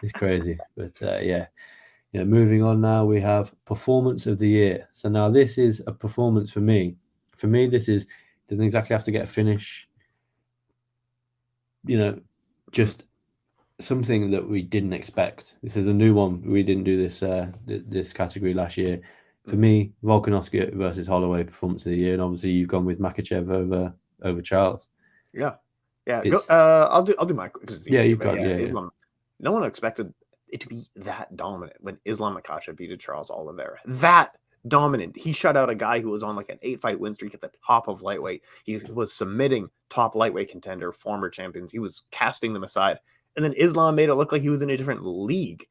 It's crazy, but yeah. You know, moving on now, we have performance of the year. So now this is a performance for me. For me, this doesn't exactly have to get a finish. You know, just something that we didn't expect. This is a new one. We didn't do this category last year. For me, Volkanovski versus Holloway performance of the year, and obviously you've gone with Makhachev over Charles. Yeah. I'll do my. You've got Islam. No one expected it to be that dominant when Islam Makhachev beat Charles Oliveira. That dominant. He shut out a guy who was on like an 8-fight win streak at the top of lightweight. He was submitting top lightweight contender, former champions. He was casting them aside. And then Islam made it look like he was in a different league.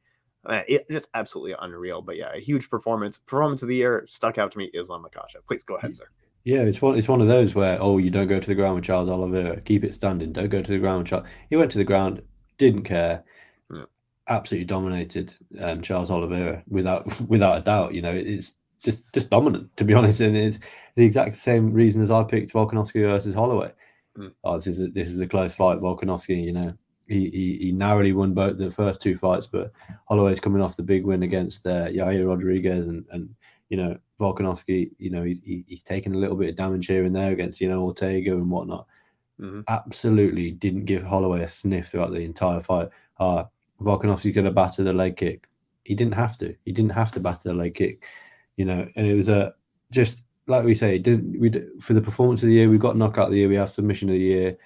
It's just absolutely unreal. But yeah, a huge performance. Performance of the year stuck out to me, Islam Makhachev. Please go ahead, sir. Yeah, it's one of those where, you don't go to the ground with Charles Oliveira. Keep it standing. Don't go to the ground with Charles. He went to the ground, didn't care. Yeah. Absolutely dominated Charles Oliveira without a doubt. You know, it's just dominant, to be honest. And it's the exact same reason as I picked Volkanovski versus Holloway. This is a close fight. Volkanovski, you know, he narrowly won both the first two fights, but Holloway's coming off the big win against Yair Rodriguez, and you know, Volkanovski, you know, he's taken a little bit of damage here and there against, you know, Ortega and whatnot. Absolutely didn't give Holloway a sniff throughout the entire fight. Volkanovski's going to batter the leg kick. He didn't have to. He didn't have to batter the leg kick, you know. And it was just like we say. For the performance of the year, we've got knockout of the year. We have submission of the year.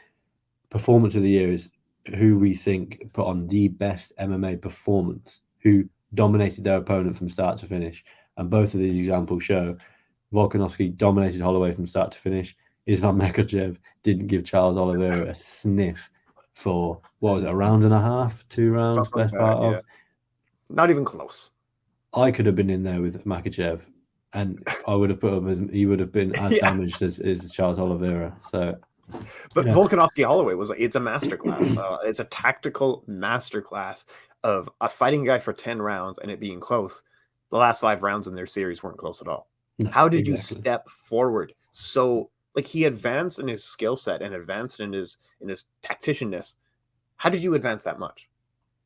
Performance of the year is who we think put on the best MMA performance, who dominated their opponent from start to finish. And both of these examples show Volkanovski dominated Holloway from start to finish. Islam Makhachev didn't give Charles Oliveira a sniff for, what was it, a round and a half, 2 rounds, Something best like part that, yeah. of. Not even close. I could have been in there with Makhachev, and I would have put him as, he would have been as damaged as Charles Oliveira. So, but Volkanovski Holloway it's a masterclass. It's a tactical masterclass of fighting a guy for 10 rounds and it being close. The last 5 rounds in their series weren't close at all. No, how did you step forward? So, like, he advanced in his skill set and advanced in his tacticianness. How did you advance that much?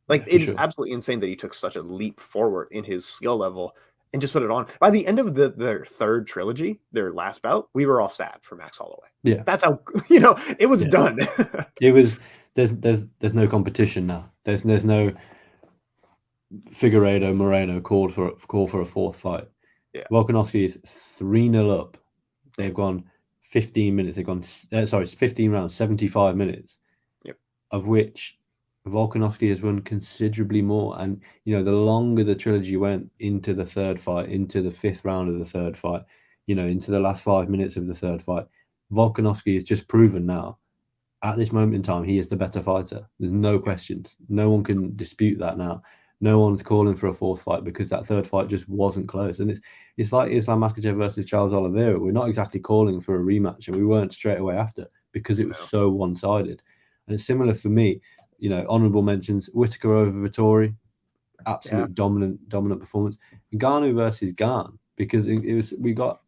Like, it is absolutely insane that he took such a leap forward in his skill level and just put it on. By the end of their third trilogy, their last bout, we were all sad for Max Holloway. Yeah, that's how it was done. It was. There's no competition now. There's no Figueiredo Moreno call for a fourth fight. Yeah. Volkanovski is 3-0 up. They've gone 15 minutes. They've gone 15 rounds, 75 minutes. Yep. Of which Volkanovski has won considerably more. And the longer the trilogy went into the third fight, into the 5th round of the third fight, into the last 5 minutes of the third fight, Volkanovski has just proven now, at this moment in time, he is the better fighter. There's no questions. No one can dispute that now. No one's calling for a fourth fight because that third fight just wasn't close. And it's like Islam Makhachev versus Charles Oliveira. We're not exactly calling for a rematch, and we weren't straight away after because it was so one-sided. And it's similar for me. Honourable mentions, Whittaker over Vettori, absolute dominant performance. Ngannou versus Gane, because we got,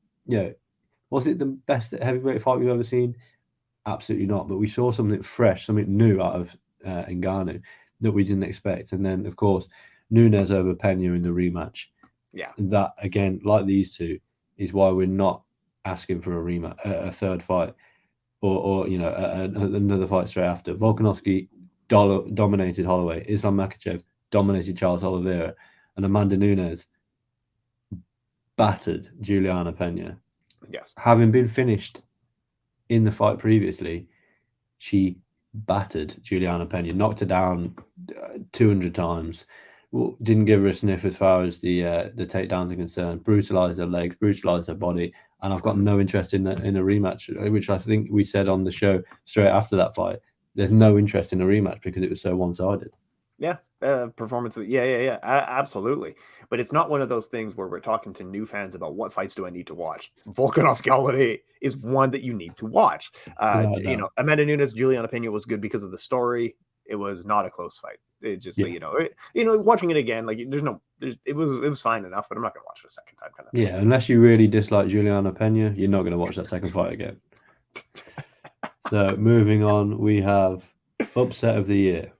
was it the best heavyweight fight we've ever seen? Absolutely not. But we saw something fresh, something new out of Ngannou that we didn't expect. And then, of course, Nunes over Pena in the rematch. Yeah. That, again, like these two, is why we're not asking for a rematch, a third fight, or another fight straight after. Volkanovski dominated Holloway. Islam Makhachev dominated Charles Oliveira. And Amanda Nunes battered Juliana Pena. Yes. Having been finished in the fight previously, she battered Juliana Pena, knocked her down 200 times, didn't give her a sniff as far as the takedowns are concerned, brutalized her legs, brutalized her body, and I've got no interest in a rematch, which I think we said on the show straight after that fight. There's no interest in a rematch because it was so one-sided. Yeah, performance. Yeah, absolutely. But it's not one of those things where we're talking to new fans about what fights do I need to watch. Volkanovski Holloway is one that you need to watch. Amanda Nunes, Juliana Pena was good because of the story. It was not a close fight. It just, watching it again, like it was fine enough, but I'm not going to watch it a second time. Kind of thing. Yeah, unless you really dislike Juliana Pena, you're not going to watch that second fight again. So moving on, we have upset of the year.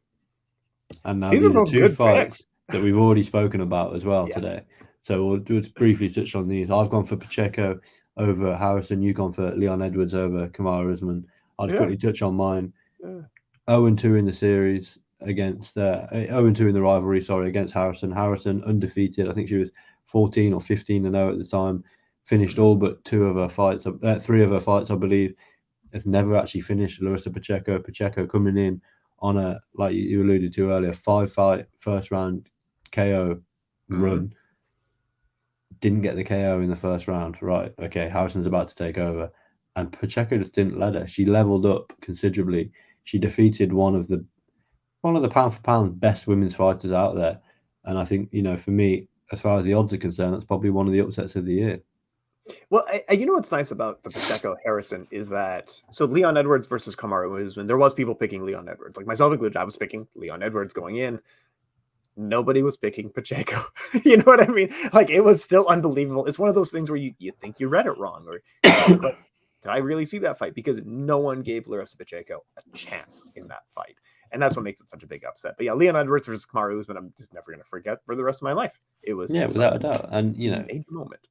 And now these are 2 fights that we've already spoken about as well today. So we'll just briefly touch on these. I've gone for Pacheco over Harrison. You've gone for Leon Edwards over Kamaru Usman. I'll just quickly touch on mine. 0-2 in the series against 0-2 in the rivalry, against Harrison. Harrison undefeated. I think she was 14 or 15-0 at the time. Finished all but 3 of her fights, I believe. It's never actually finished. Larissa Pacheco. Pacheco coming in on a, like you alluded to earlier, 5-fight first round KO run. Didn't get the KO in the first round. Right. Okay. Harrison's about to take over. And Pacheco just didn't let her. She leveled up considerably. She defeated one of the pound for pound best women's fighters out there. And I think, for me, as far as the odds are concerned, that's probably one of the upsets of the year. Well, what's nice about the Pacheco Harrison is that Leon Edwards versus Kamaru Usman, there was people picking Leon Edwards, like myself included. I was picking Leon Edwards going in. Nobody was picking Pacheco. You know what I mean? Like, it was still unbelievable. It's one of those things where you think you read it wrong, or like, did I really see that fight? Because no one gave Larissa Pacheco a chance in that fight, and that's what makes it such a big upset. But yeah, Leon Edwards versus Kamaru Usman, I'm just never going to forget for the rest of my life. It was without a doubt, and major moment.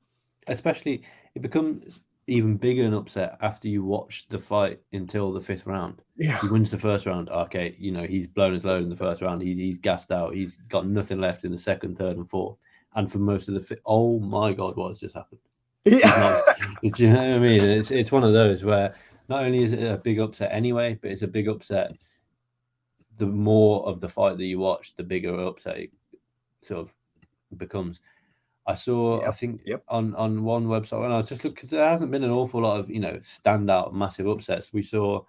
Especially, it becomes even bigger an upset after you watch the fight until the 5th round. Yeah. He wins the first round. Okay, he's blown his load in the first round. He's gassed out. He's got nothing left in the 2nd, 3rd, and 4th. And for most of the oh my God, what has just happened? Yeah. Do you know what I mean? It's one of those where not only is it a big upset anyway, but it's a big upset. The more of the fight that you watch, the bigger upset it sort of becomes. I saw, I think, on one website, and I was just looking because there hasn't been an awful lot of standout massive upsets. We saw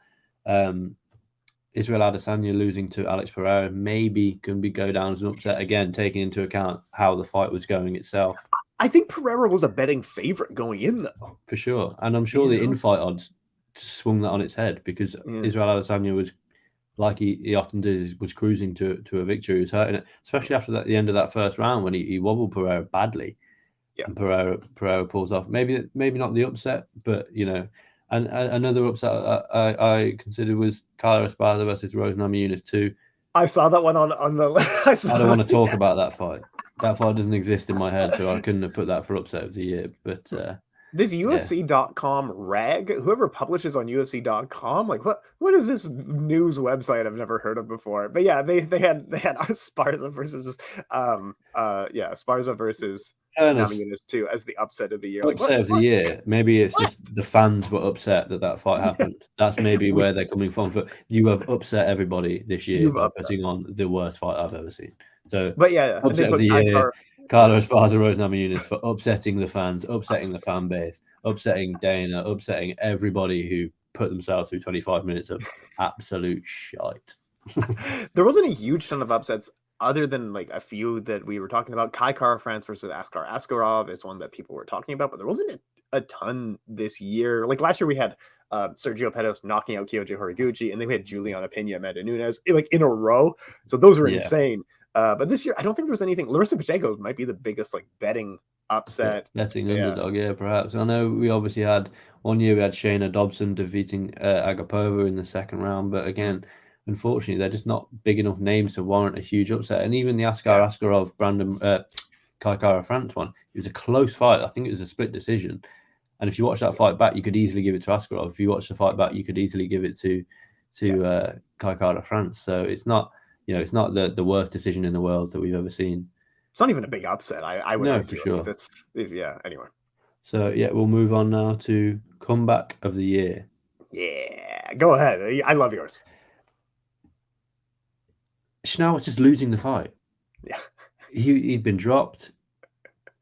Israel Adesanya losing to Alex Pereira maybe can go down as an upset again, taking into account how the fight was going itself. I think Pereira was a betting favorite going in, though. For sure. And I'm sure the in-fight odds swung that on its head because Israel Adesanya was, like he often does, was cruising to a victory. He was hurting it, especially after the end of that first round when he wobbled Pereira badly. Yeah. And Pereira pulls off. Maybe not the upset, but, And another upset I considered was Carla Esparza versus Rose Namajunas 2. I saw that one on the. I don't want to talk about that fight. That fight doesn't exist in my head, so I couldn't have put that for upset of the year. But this UFC.com rag, whoever publishes on UFC.com, like what is this news website I've never heard of before? But yeah, they had Esparza versus Esparza versus Namajunas 2 as the upset of the year. Upset of the year. Maybe it's just the fans were upset that fight happened. That's maybe where they're coming from. But you have upset everybody this year by putting on the worst fight I've ever seen. So, but yeah, upset of the year. Carla Esparza, Rose Namajunas for upsetting the fans, upsetting the fan base, upsetting Dana, upsetting everybody who put themselves through 25 minutes of absolute shite. There wasn't a huge ton of upsets other than like a few that we were talking about. Kai Kara-France versus Askar Askarov is one that people were talking about, but there wasn't a ton this year. Like last year we had Sergio Pettis knocking out Kyoji Horiguchi, and then we had Juliana Pena, Amanda Nunes in a row. So those were insane. But this year, I don't think there was anything. Larissa Pacheco might be the biggest betting upset. Betting underdog, perhaps. I know we obviously had one year we had Shayna Dobson defeating Agapova in the second round, but again, unfortunately, they're just not big enough names to warrant a huge upset. And even the Askar Askarov Kai Kara-France one, it was a close fight. I think it was a split decision. And if you watch that fight back, you could easily give it to Askarov. If you watch the fight back, you could easily give it to Kai Kara-France. So it's not. It's not the worst decision in the world that we've ever seen. It's not even a big upset. I would argue. For sure. Anyway. So we'll move on now to comeback of the year. Yeah, go ahead. I love yours. Schnell was just losing the fight. Yeah, he'd been dropped.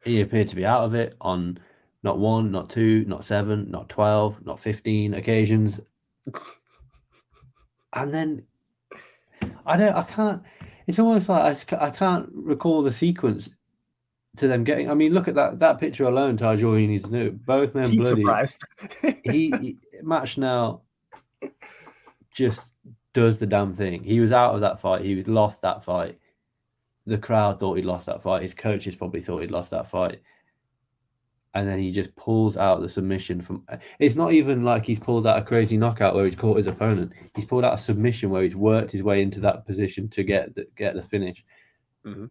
He appeared to be out of it on not 1, not 2, not 7, not 12, not 15 occasions, and then. I can't. It's almost like I can't recall the sequence to them getting. I mean, look at that picture alone tells you all you need to know. Both men He's bloody. Surprised. Matt Schnell just does the damn thing. He was out of that fight. He lost that fight. The crowd thought he'd lost that fight. His coaches probably thought he'd lost that fight. And then he just pulls out the submission from. It's not even like he's pulled out a crazy knockout where he's caught his opponent. He's pulled out a submission where he's worked his way into that position to get the finish. Mm-hmm.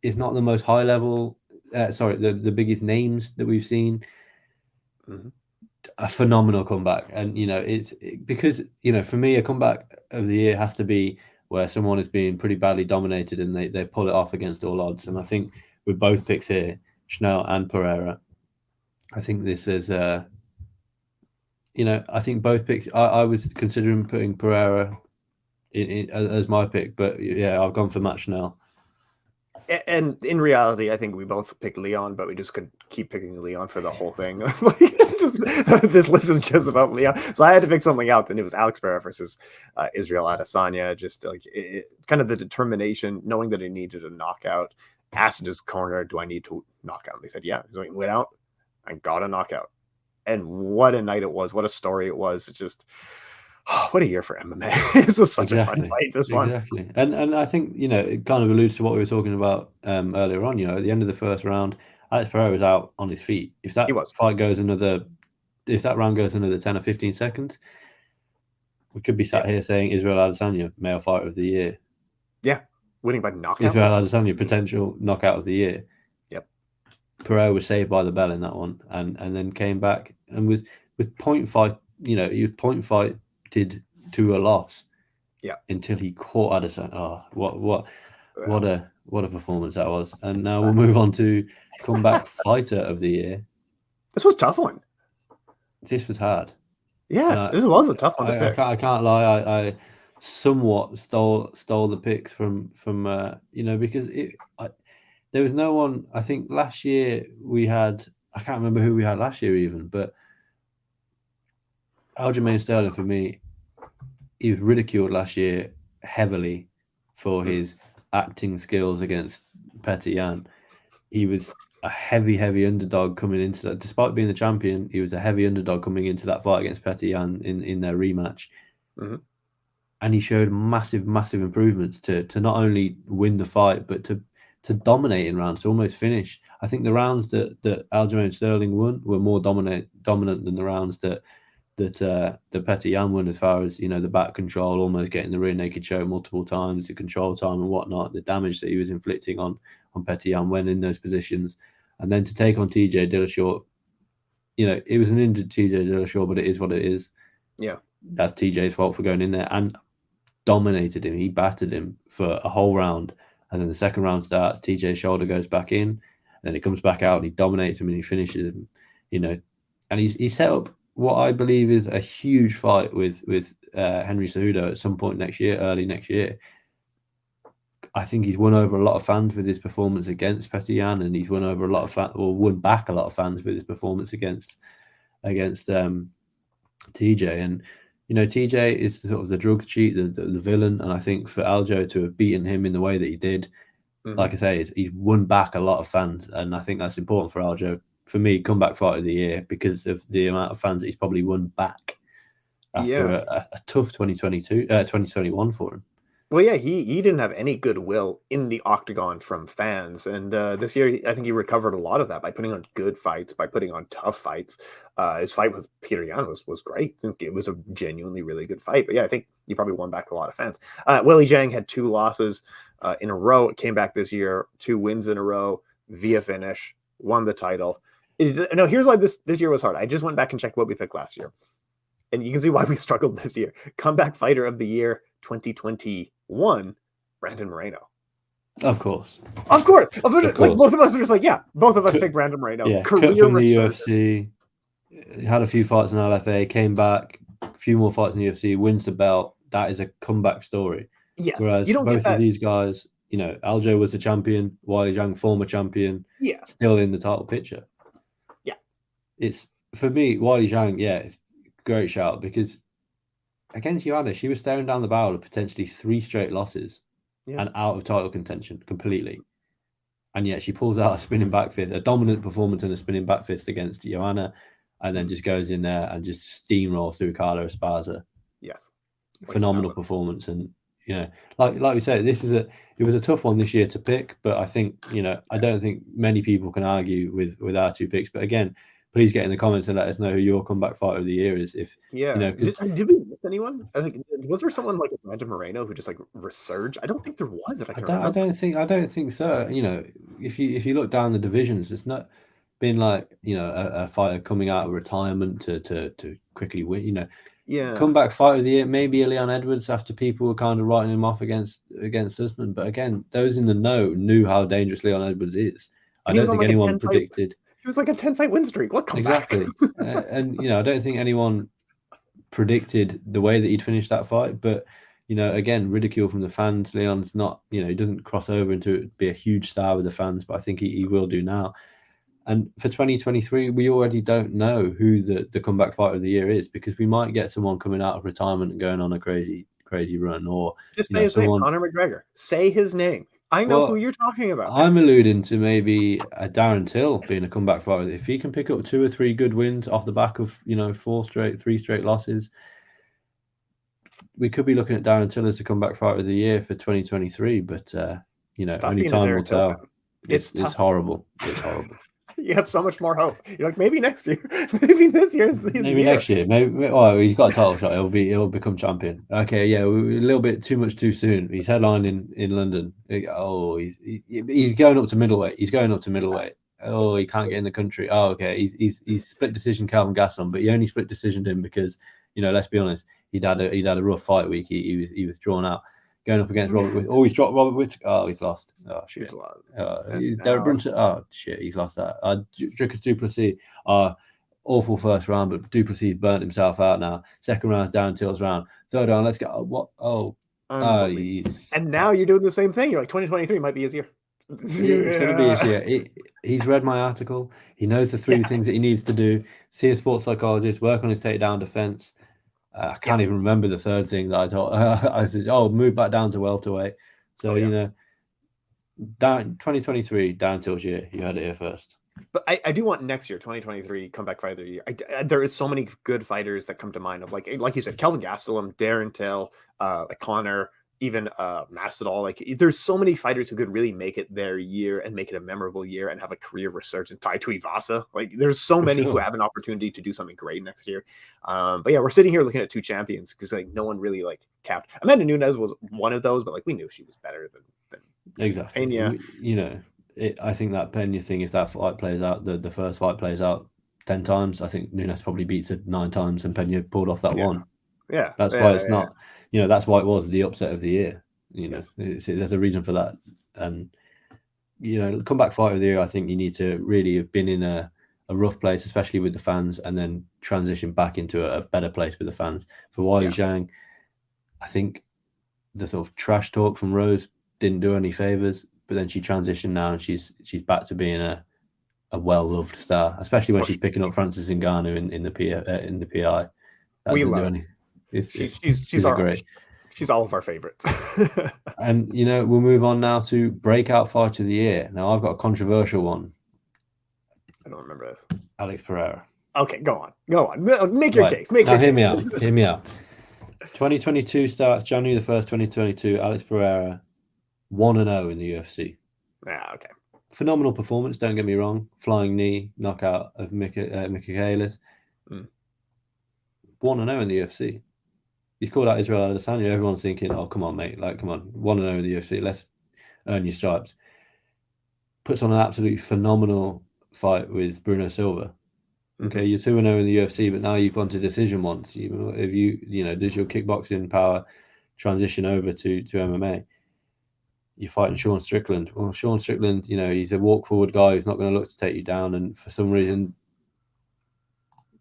It's not the most high level. The biggest names that we've seen. Mm-hmm. A phenomenal comeback, and because for me a comeback of the year has to be where someone is being pretty badly dominated and they pull it off against all odds. And I think with both picks here, Schnell and Pereira. I think this is, I think both picks. I was considering putting Pereira in as my pick, but I've gone for Matt Schnell. And in reality, I think we both picked Leon, but we just could keep picking Leon for the whole thing. This list is just about Leon, so I had to pick something out, and it was Alex Pereira versus Israel Adesanya. Just kind of the determination, knowing that he needed a knockout. Asked his corner, do I need to knock out? And they said, yeah. He went out and got a knockout. And what a night it was. What a story it was. It's just, what a year for MMA. This was such a fun fight, this one. Exactly. And I think, it kind of alludes to what we were talking about earlier on. At the end of the first round, Alex Pereira was out on his feet. If that round goes another 10 or 15 seconds, we could be sat here saying Israel Adesanya, male fighter of the year. Yeah. Winning by knockout. Israel Adesanya, potential knockout of the year. Yep. Pereira was saved by the bell in that one, and then came back and with 0.5. He was 0.5 to a loss. Yeah. Until he caught Adesanya. Oh, what a performance that was! And now we'll move on to comeback fighter of the year. This was a tough one. This was hard. Yeah, this was a tough one to pick. I can't lie. I somewhat stole the picks from because there was no one. I think last year we had. I can't remember who we had last year even, but Aljamain Sterling for me, he was ridiculed last year heavily for his acting skills against Petr Yan. He was a heavy underdog coming into that. Despite being the champion, he was a heavy underdog coming into that fight against Petr Yan in their rematch. Mm-hmm. And he showed massive improvements to not only win the fight, but to dominate in rounds, to almost finish. I think the rounds that Aljamain Sterling won were more dominant than the rounds that Petr Yan won, as far as, the back control, almost getting the rear naked choke multiple times, the control time and whatnot, the damage that he was inflicting on Petr Yan when in those positions. And then to take on TJ Dillashaw, it was an injured TJ Dillashaw, but it is what it is. Yeah. That's TJ's fault for going in there and dominated him. He battered him for a whole round. And then the second round starts, TJ's shoulder goes back in, and then it comes back out, and he dominates him and he finishes him, and he set up what I believe is a huge fight with Henry Cejudo at some point early next year. I think he's won over a lot of fans with his performance against Petr Yan, and he's won over a lot of won back a lot of fans with his performance against TJ. And TJ is sort of the drugs cheat, the villain, and I think for Aljo to have beaten him in the way that he did, like I say, he's won back a lot of fans, and I think that's important for Aljo. For me, comeback fight of the year because of the amount of fans that he's probably won back after a tough 2021 for him. Well, yeah, he didn't have any goodwill in the octagon from fans, and this year I think he recovered a lot of that by putting on good fights, by putting on tough fights. His fight with Petr Yan was great. I think it was a genuinely really good fight. But yeah, I think he probably won back a lot of fans. Willie Zhang had 2 losses in a row. It came back this year, 2 wins in a row via finish, won the title. No, here's why this year was hard. I just went back and checked what we picked last year, and you can see why we struggled this year. Comeback Fighter of the Year 2021, Brandon Moreno. Of course. Like both of us were just like, yeah, both of us picked Brandon Moreno. Yeah, cut from the UFC, had a few fights in LFA, came back, a few more fights in the UFC, wins the belt. That is a comeback story. Yes. Whereas both of these guys, Aljo was the champion, Wiley Zhang, former champion, still in the title picture. Yeah. It's, for me, Wiley Zhang, great shout, because against Joanna, she was staring down the barrel of potentially 3 straight losses and out of title contention completely. And yet she pulls out a spinning back fist, a dominant performance and a spinning back fist against Joanna, and then just goes in there and just steamrolls through Carla Esparza. Yes. Phenomenal performance. And, like we said, it was a tough one this year to pick, but I think, I don't think many people can argue with our 2 picks. But again, please get in the comments and let us know who your comeback fighter of the year is. If did we miss anyone? I think, was there someone like Brandon Moreno who just like resurged? I don't think there was. I don't think so. If you look down the divisions, it's not been like a fighter coming out of retirement to quickly win. Comeback fighter of the year, maybe Leon Edwards, after people were kind of writing him off against Usman. But again, those in the know knew how dangerous Leon Edwards is. I don't think anyone predicted. He was like a 10-fight win streak. What comeback? Exactly. And I don't think anyone predicted the way that he'd finish that fight. But again, ridicule from the fans. Leon's not, he doesn't cross over into be a huge star with the fans, but I think he will do now. And for 2023, we already don't know who the comeback fighter of the year is, because we might get someone coming out of retirement and going on a crazy run, or just say his name, Conor McGregor. Say his name. I know who you're talking about. I'm alluding to maybe a Darren Till being a comeback fighter. If he can pick up 2 or 3 good wins off the back of 3 straight losses, we could be looking at Darren Till as a comeback fighter of the year for 2023. But only time will tell. It's horrible. It's horrible. You have so much more hope. You're like, maybe next year, maybe this year's maybe next year. Maybe he's got a title shot. He'll become champion. Okay, yeah, a little bit too soon. He's headlining in London. Oh, he's going up to middleweight. Oh, he can't get in the country. Oh, okay. He's split decision Calvin Gaston, but he only split decisioned him because let's be honest, he'd had a rough fight week. He was drawn out. Going up against Robert Whittaker. Oh, he's dropped Robert Whittaker. Oh, he's lost. Oh, shit. He's lost. Derek Brunson. Oh, shit. He's lost that. Dricus Du Plessis. Awful first round, but Du Plessis burnt himself out now. Second round's down Till's round. Third round, let's go. What? Oh. And now you're doing the same thing. You're like, 2023 might be his year. It's going to be his year. He's read my article. He knows the three things that he needs to do: see a sports psychologist, work on his takedown defense. I can't even remember the third thing that I told. I said, move back down to welterweight. So, down 2023, down till year. You heard it here first. But I do want next year, 2023, comeback fighter of the year. There is so many good fighters that come to mind of like you said, Kelvin Gastelum, Darren Till, like Connor, even Masvidal. Like there's so many fighters who could really make it their year and make it a memorable year and have a career resurgence. Tai Tuivasa. Like there's so many who have an opportunity to do something great next year. But yeah, we're sitting here looking at two champions because like no one really like capped. Amanda Nunes was one of those, but like we knew she was better than exactly. Pena. I think that Pena thing, if that fight plays out, the first fight plays out 10 times, I think Nunes probably beats it 9 times and Pena pulled off that one. Yeah. That's why it's not, that's why it was the upset of the year. There's a reason for that. And, comeback fight of the year, I think you need to really have been in a rough place, especially with the fans, and then transition back into a better place with the fans. For Weili Zhang, I think the sort of trash talk from Rose didn't do any favors. But then she transitioned now, and she's back to being a well-loved star, especially when she's picking up Francis Ngannou in the PI. We love her. She's all of our favorites. And we'll move on now to breakout fight of the year. Now I've got a controversial one. I don't remember this. Alex Pereira. Okay, go on. Make your case. Hear me out. 2022 starts January the 1st, 2022. Alex Pereira. 1-0 in the UFC. Yeah, okay. Phenomenal performance, don't get me wrong. Flying knee, knockout of Michaelis. 1-0 in the UFC. He's called out Israel Adesanya. Everyone's thinking, oh, come on, mate. Like, come on. 1-0 in the UFC. Let's earn your stripes. Puts on an absolutely phenomenal fight with Bruno Silva. Okay, you're 2-0 in the UFC, but now you've gone to decision once. Does your kickboxing power transition over to MMA? You're fighting Sean Strickland. Well, Sean Strickland, he's a walk forward guy who's not going to look to take you down. And for some reason,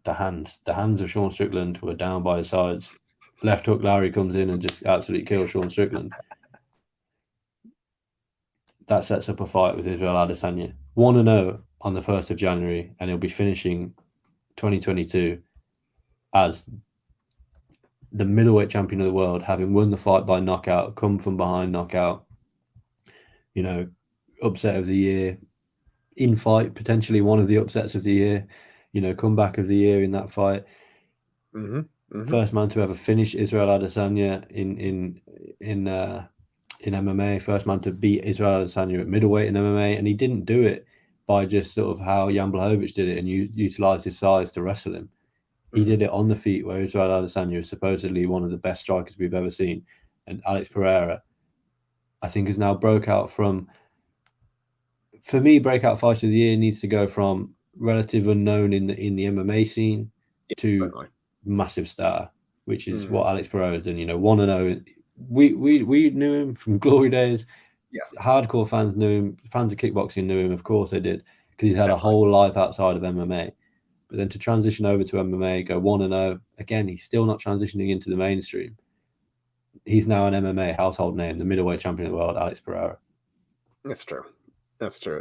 the hands of Sean Strickland were down by his sides. Left hook Larry comes in and just absolutely kills Sean Strickland. That sets up a fight with Israel Adesanya. 1-0 on the 1st of January, and he'll be finishing 2022 as the middleweight champion of the world, having won the fight by knockout, come from behind knockout. Upset of the year, in fight, potentially one of the upsets of the year, comeback of the year in that fight. First man to ever finish Israel Adesanya in MMA, first man to beat Israel Adesanya at middleweight in MMA, and he didn't do it by just sort of how Jan Blachowicz did it and utilized his size to wrestle him. He did it on the feet, where Israel Adesanya is supposedly one of the best strikers we've ever seen, and Alex Pereira, I think, is now broke out from. For me, breakout fight of the year needs to go from relative unknown in the MMA scene to massive star, which is what Alex Pereira done. 1-0. We knew him from glory days. Yeah, hardcore fans knew him. Fans of kickboxing knew him, of course they did, because he's had a whole life outside of MMA. But then to transition over to MMA, go 1-0 again, he's still not transitioning into the mainstream. He's now an MMA household name, the middleweight champion of the world, Alex Pereira. That's true.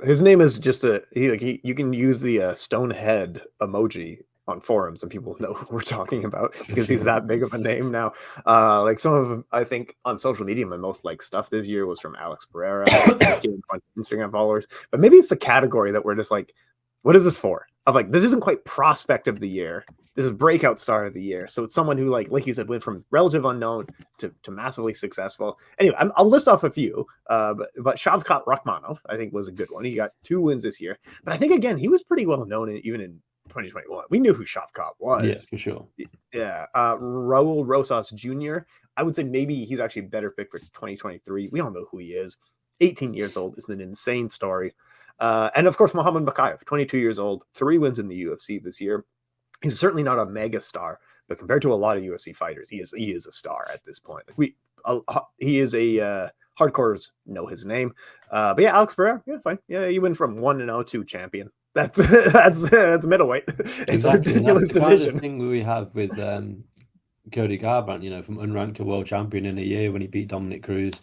His name is just you can use the stone head emoji on forums and people know who we're talking about because he's that big of a name now. Like some of them, I think on social media, my most liked stuff this year was from Alex Pereira, getting a bunch of Instagram followers. But maybe it's the category that we're just like, what is this for? Of like, this isn't quite prospect of the year. This is breakout star of the year. So it's someone who, like you said, went from relative unknown to massively successful. Anyway, I'll list off a few. But Shavkat Rakhmonov, I think, was a good one. He got 2 wins this year. But I think, again, he was pretty well known even in 2021. We knew who Shavkat was. Yeah, for sure. Yeah. Raul Rosas Jr., I would say maybe he's actually a better pick for 2023. We all know who he is. 18 years old is an insane story. And of course, Muhammad Bakayev, 22 years old, 3 wins in the UFC this year. He's certainly not a mega star, but compared to a lot of UFC fighters, he is a star at this point. He is a hardcores know his name. But yeah, Alex Pereira, yeah, fine. Yeah, he went from 1-0 to champion. That's middleweight. It's exactly. a ridiculous division. Kind of thing we have with Cody Garbrandt, from unranked to world champion in a year when he beat Dominic Cruz.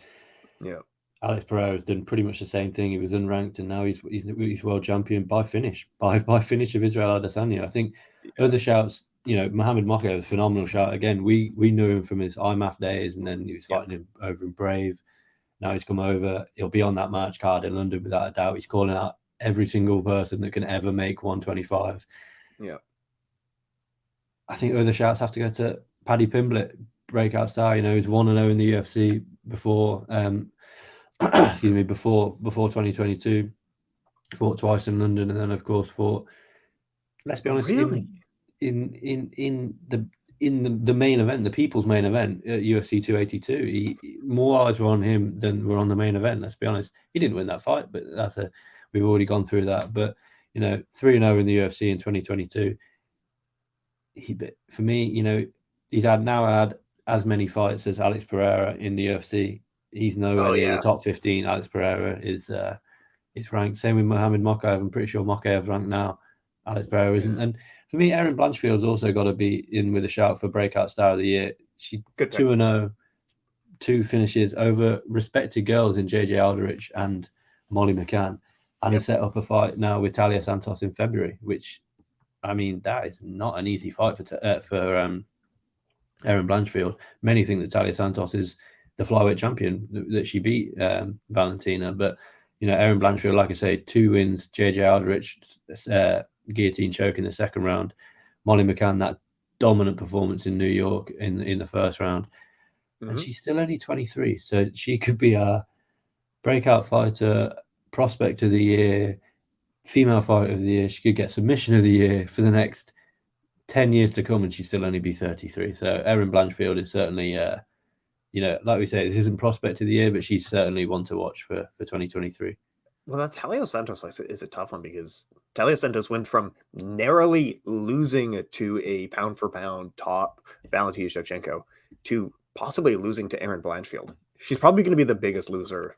Yeah. Alex Pereira has done pretty much the same thing. He was unranked, and now he's world champion by finish of Israel Adesanya. I think other shouts, Mohamed Mokaev, phenomenal shout again. We knew him from his IMAF days, and then he was fighting him over in Brave. Now he's come over. He'll be on that match card in London without a doubt. He's calling out every single person that can ever make 125. Yeah. I think other shouts have to go to Paddy Pimblett, breakout star. He's 1-0 in the UFC before. Excuse me, before 2022, fought twice in London, and then of course fought. Let's be honest, really, in the main event, the people's main event at UFC 282, more eyes were on him than were on the main event. Let's be honest, he didn't win that fight, but we've already gone through that. But 3-0 in the UFC in 2022. For me, he's now had as many fights as Alex Pereira in the UFC. He's nowhere near the top 15. Alex Pereira is ranked. Same with Mohamed Mokaev. I'm pretty sure Mokaev's ranked now. Alex Pereira isn't. And for me, Erin Blanchfield's also got to be in with a shout for breakout star of the year. She 2-0, 2 finishes over respected girls in JJ Alderich and Molly McCann, and has set up a fight now with Talia Santos in February, which, I mean, that is not an easy fight for Erin Blanchfield. Many think that Talia Santos is the flyweight champion, that she beat Valentina, but Erin Blanchfield, like I say, 2 wins. JJ Alderich, guillotine choke in the second round. Molly McCann, that dominant performance in New York in the first round, and she's still only 23, so she could be a breakout fighter, prospect of the year, female fighter of the year. She could get submission of the year for the next 10 years to come, and she'd still only be 33. So Erin Blanchfield is certainly like we say, this isn't prospect of the year, but she's certainly one to watch for 2023. Well, that Talia Santos is a tough one, because Talia Santos went from narrowly losing to a pound-for-pound top Valentina Shevchenko to possibly losing to Erin Blanchfield. She's probably going to be the biggest loser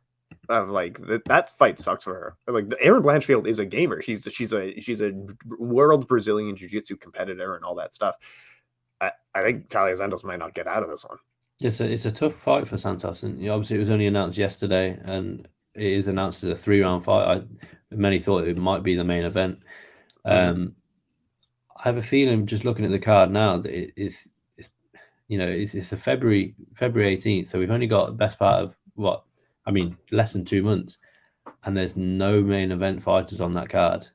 of that fight. Sucks for her. Erin Blanchfield is a gamer. She's a world Brazilian jiu-jitsu competitor and all that stuff. I think Talia Santos might not get out of this one. It's a tough fight for Santos, and obviously it was only announced yesterday, and it is announced as a 3-round fight. Many thought it might be the main event. I have a feeling, just looking at the card now, that it's a February 18th, so we've only got the best part of less than 2 months, and there's no main event fighters on that card.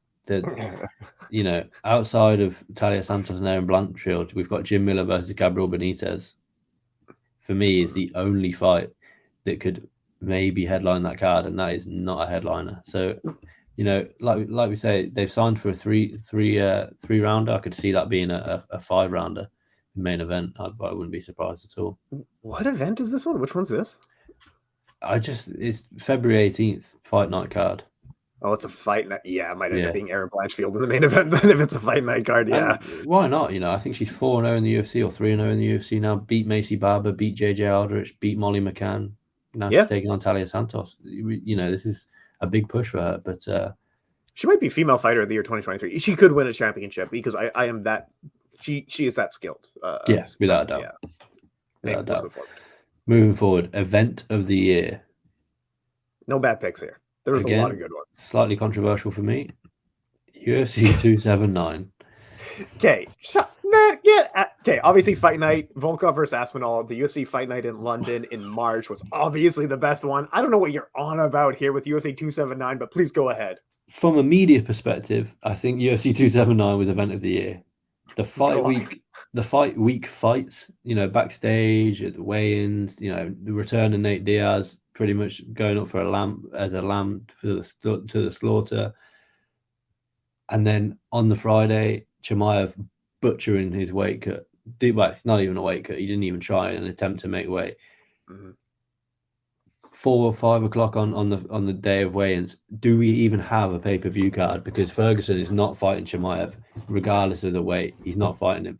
Outside of Talia Santos and Erin Blanchfield, we've got Jim Miller versus Gabriel Benitez. For me, is the only fight that could maybe headline that card, and that is not a headliner. So, like we say, they've signed for a three rounder. I could see that being a 5-rounder main event. I wouldn't be surprised at all. What event is this one? Which one's this? It's February 18th, fight night card. Oh, it's a fight night. Yeah, it might end up being Erin Blanchfield in the main event then, if it's a fight night card. Yeah. And why not? I think she's 4-0 in the UFC or 3-0 in the UFC now. Beat Macy Barber, beat JJ Alderich, beat Molly McCann. Now she's taking on Talia Santos. This is a big push for her, but she might be female fighter of the year 2023. She could win a championship, because I am that. She is that skilled. Yes, without a doubt. Yeah. Without a doubt. Moving forward, event of the year. No bad picks here. There was a lot of good ones. Slightly controversial for me. UFC 279. Okay, okay. Obviously, Fight Night, Volkov versus Aspinall. The UFC Fight Night in London in March was obviously the best one. I don't know what you're on about here with UFC 279, but please go ahead. From a media perspective, I think UFC 279 was event of the year. The fight week fights, backstage at the weigh-ins, the return of Nate Diaz, pretty much going up for a lamb to the slaughter. And then on the Friday, Chimaev butchering his weight cut. Well, it's not even a weight cut. He didn't even try an attempt to make weight. 4 or 5 o'clock on the day of weigh-ins. Do we even have a pay-per-view card? Because Ferguson is not fighting Chimaev, regardless of the weight. He's not fighting him.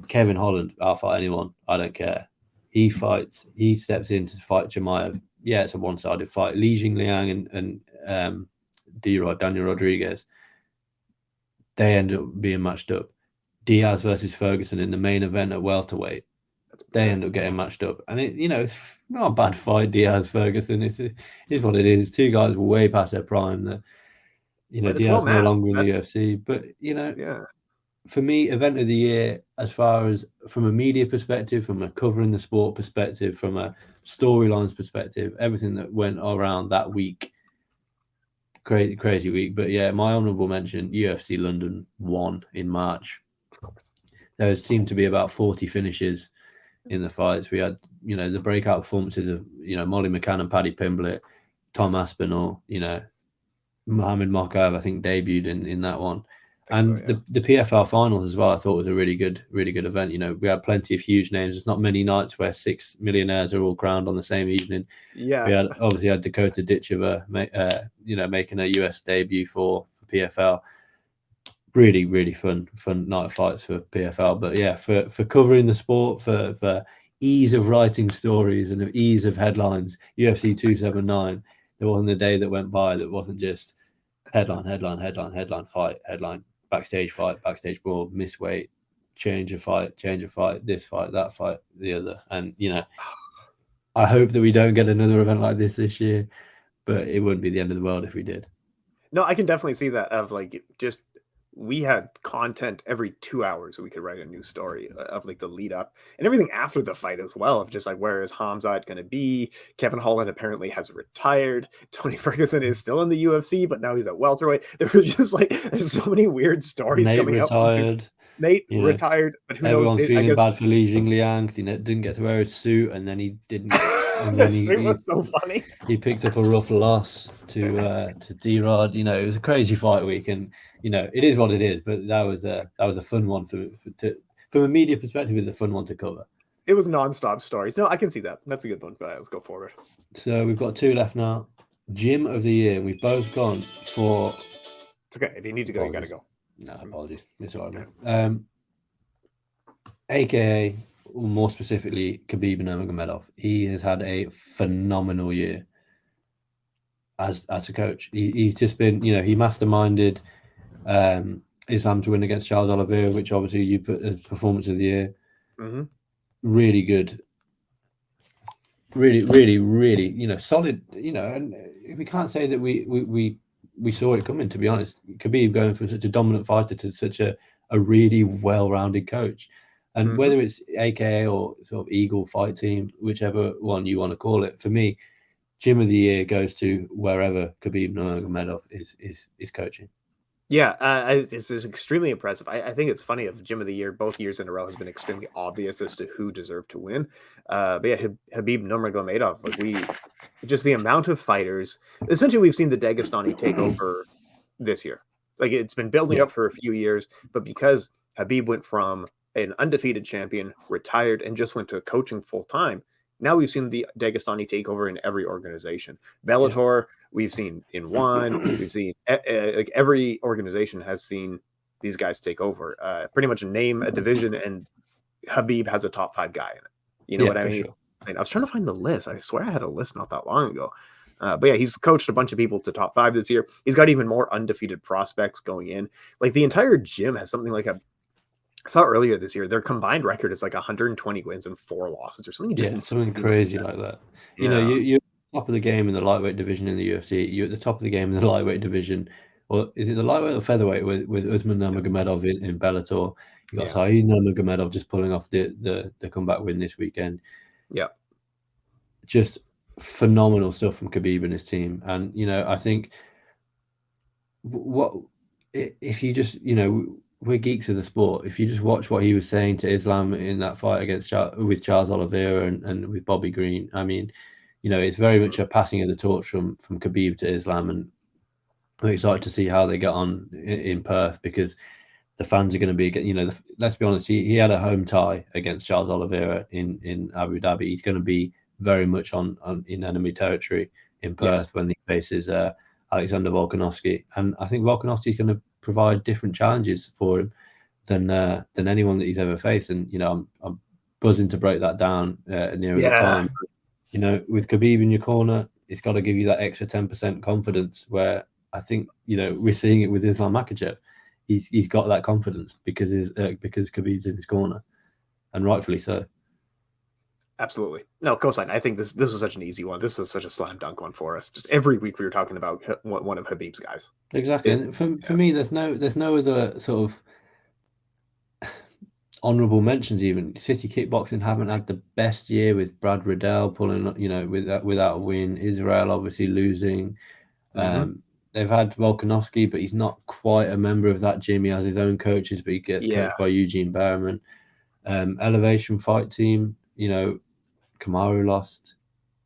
Kevin Holland, I'll fight anyone. I don't care. He fights. He steps in to fight Chimaev. Yeah, it's a one-sided fight. Li Jingliang and D-Rod, Daniel Rodriguez, they end up being matched up. Diaz versus Ferguson in the main event at welterweight. they end up getting matched up. And it's not a bad fight, Diaz Ferguson. It is what it is. Two guys were way past their prime. That But it's well Diaz no matched. longer in the UFC. But Yeah. for me, event of the year, as far as from a media perspective, from a covering the sport perspective, from a storylines perspective, everything that went around that week, crazy week. But yeah, my honourable mention, UFC London 1 in March. Of course. There seemed to be about 40 finishes in the fights. We had, the breakout performances of, Molly McCann and Paddy Pimblett, Tom Aspinall, Mohamed Mokaev, I think, debuted in that one. And so, yeah. the PFL finals as well, I thought was a really good event. We had plenty of huge names. There's not many nights where 6 millionaires are all crowned on the same evening. Yeah. We obviously had Dakota Ditchever, making a US debut for PFL. Really, really fun night of fights for PFL. But yeah, for covering the sport, for ease of writing stories and ease of headlines, UFC 279, there wasn't a day that went by that wasn't just headline, fight, headline, backstage fight, backstage brawl, miss weight, change of fight, this fight, that fight, the other. And, I hope that we don't get another event like this year, but it wouldn't be the end of the world if we did. No, I can definitely see that of just we had content every 2 hours so we could write a new story of the lead up and everything after the fight as well, of just where is Hamzat going to be. Kevin Holland apparently has retired. Tony Ferguson is still in the UFC, but now he's at welterweight. There was just there's so many weird stories coming retired. Up. Nate retired, but who Everyone's knows? feeling bad for Li Jingliang because he didn't get to wear his suit, and then he didn't. And the suit was so funny. He picked up a rough loss to D-Rod. It was a crazy fight week, and it is what it is. But that was a fun one from a media perspective. It's a fun one to cover. It was non-stop stories. No, I can see that. That's a good one. But let's go forward. So we've got 2 left now. Gym of the year. We've both gone for. It's okay. If you need to go, you got to go. No, apologies. It's all right. AKA, more specifically, Khabib Nurmagomedov. He has had a phenomenal year as a coach. He's just been, he masterminded Islam's win against Charles Oliveira, which obviously you put as performance of the year. Mm-hmm. Really good. Really, really, really, solid. And we can't say that we saw it coming, to be honest. Khabib going from such a dominant fighter to such a really well-rounded coach. And whether it's AKA or sort of Eagle Fight Team, whichever one you want to call it, for me, Gym of the Year goes to wherever Khabib Nurmagomedov is coaching. Yeah, it's extremely impressive. I think it's funny, of Gym of the Year, both years in a row has been extremely obvious as to who deserved to win. But yeah, Khabib Nurmagomedov, just the amount of fighters. Essentially, we've seen the Dagestani take over this year. It's been building up for a few years, but because Khabib went from an undefeated champion, retired, and just went to coaching full time, now we've seen the Dagestani take over in every organization. Bellator, we've seen in one. We've seen every organization has seen these guys take over. Pretty much name a division, and Khabib has a top 5 guy in it. You know what I mean? Sure. I was trying to find the list. I swear I had a list not that long ago. But yeah, he's coached a bunch of people to top 5 this year. He's got even more undefeated prospects going in. The entire gym has something I saw earlier this year, their combined record is 120 wins and 4 losses or something. Just something crazy like that. Yeah. You're top of the game in the lightweight division in the UFC. You're at the top of the game in the lightweight division. Or is it the lightweight or featherweight with Usman Nurmagomedov in Bellator? You got Saeed Nurmagomedov just pulling off the comeback win this weekend. Yeah. Just phenomenal stuff from Khabib and his team. And, I think if you just, we're geeks of the sport. If you just watch what he was saying to Islam in that fight with Charles Oliveira and with Bobby Green, I mean, it's very much a passing of the torch from Khabib to Islam, and I'm excited to see how they get on in Perth, because the fans are going to be, let's be honest, he had a home tie against Charles Oliveira in Abu Dhabi. He's going to be very much in enemy territory in Perth when he faces Alexander Volkanovski, and I think Volkanovski is going to provide different challenges for him than anyone that he's ever faced. And I'm buzzing to break that down nearer the time. With Khabib in your corner, it's got to give you that extra 10% confidence, where I think we're seeing it with Islam Makhachev. He's got that confidence because Khabib's in his corner, and rightfully so. Absolutely. No, cosign. I think this was such an easy one. This was such a slam dunk one for us. Just every week we were talking about one of Habib's guys. Exactly. And for me, there's no other sort of honourable mentions. Even City Kickboxing haven't had the best year with Brad Riddell pulling, without a win. Israel obviously losing. They've had Volkanovski, but he's not quite a member of that gym. He has his own coaches, but he gets coached by Eugene Barrowman. Elevation Fight Team, Kamaru lost.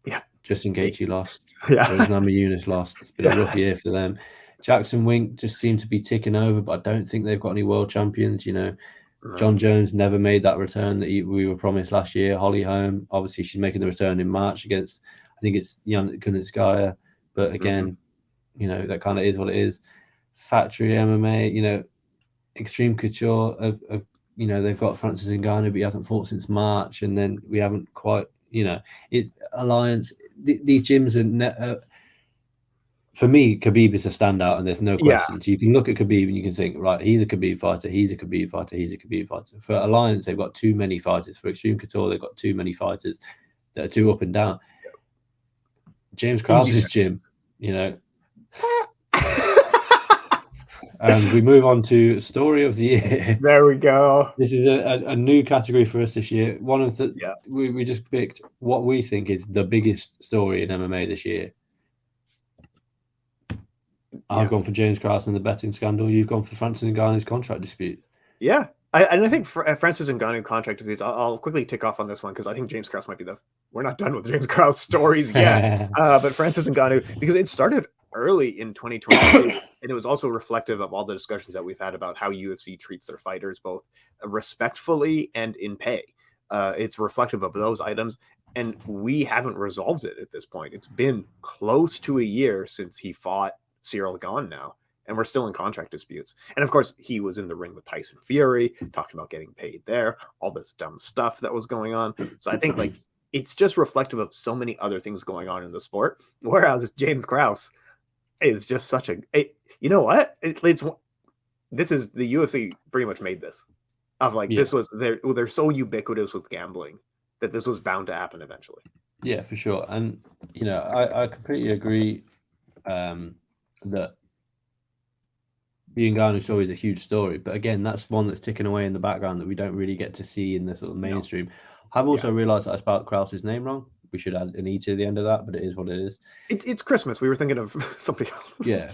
Yeah. Justin Gaethje lost. Yeah. Namajunas lost. It's been a rough year for them. Jackson Wink just seemed to be ticking over, but I don't think they've got any world champions. John Jones never made that return that we were promised last year. Holly Holm, obviously, she's making the return in March against, I think it's Jan Kunitskaya. But again, that kind of is what it is. Factory MMA, Extreme Couture they've got Francis Ngannou, but he hasn't fought since March, and then we haven't quite, it's Alliance. These gyms are, for me, Khabib is a standout, and there's no question. So you can look at Khabib and you can think, right, he's a Khabib fighter, he's a Khabib fighter, he's a Khabib fighter. For Alliance, they've got too many fighters. For Extreme Couture, they've got too many fighters that are too up and down. James Krause's gym, And we move on to Story of the Year. There we go. This is a new category for us this year. One of the we just picked what we think is the biggest story in MMA this year. I've gone for James Krause and the betting scandal. You've gone for Francis Ngannou's contract dispute. Yeah, I think Francis Ngannou contract disputes. I'll quickly tick off on this one because I think James Krause might be we're not done with James Krause stories yet. But Francis Ngannou, because it started early in 2020, and it was also reflective of all the discussions that we've had about how UFC treats their fighters, both respectfully and in pay. It's reflective of those items, and we haven't resolved it at this point. It's been close to a year since he fought Cyril Gane now, and we're still in contract disputes. And of course, he was in the ring with Tyson Fury, talking about getting paid there, all this dumb stuff that was going on. So I think it's just reflective of so many other things going on in the sport. Whereas James Krause is just such you know what? This is the UFC pretty much made this of this was they're so ubiquitous with gambling that this was bound to happen eventually. Yeah, for sure. And I completely agree that the Ngannou story is a huge story, but again, that's one that's ticking away in the background that we don't really get to see in the sort of mainstream. I've also realized that I spelled Krause's name wrong. We should add an E to the end of that, but it is what it is. It's Christmas. We were thinking of somebody else. Yeah,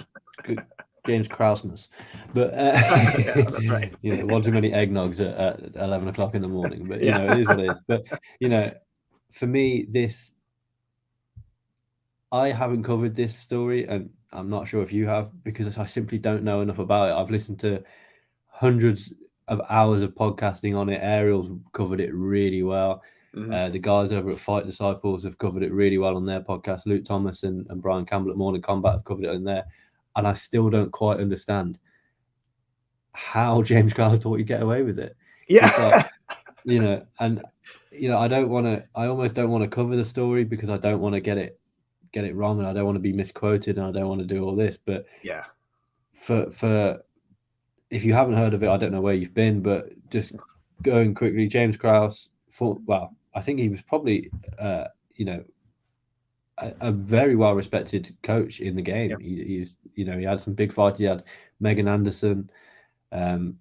James Krauseness. But that's right. One too many eggnogs at 11 o'clock in the morning. But it is what it is. But for me, I haven't covered this story, and I'm not sure if you have, because I simply don't know enough about it. I've listened to hundreds of hours of podcasting on it. Ariel's covered it really well. The guys over at Fight Disciples have covered it really well on their podcast. Luke Thomas and Brian Campbell at Morning Combat have covered it in there. And I still don't quite understand how James Krause thought he'd get away with it. Yeah. I almost don't want to cover the story because I don't want to get it wrong, and I don't want to be misquoted, and I don't want to do all this. But yeah, for if you haven't heard of it, I don't know where you've been, but just going quickly, James Krause I think he was probably a very well respected coach in the game. Yep. He had some big fights. He had Megan Anderson, Brandon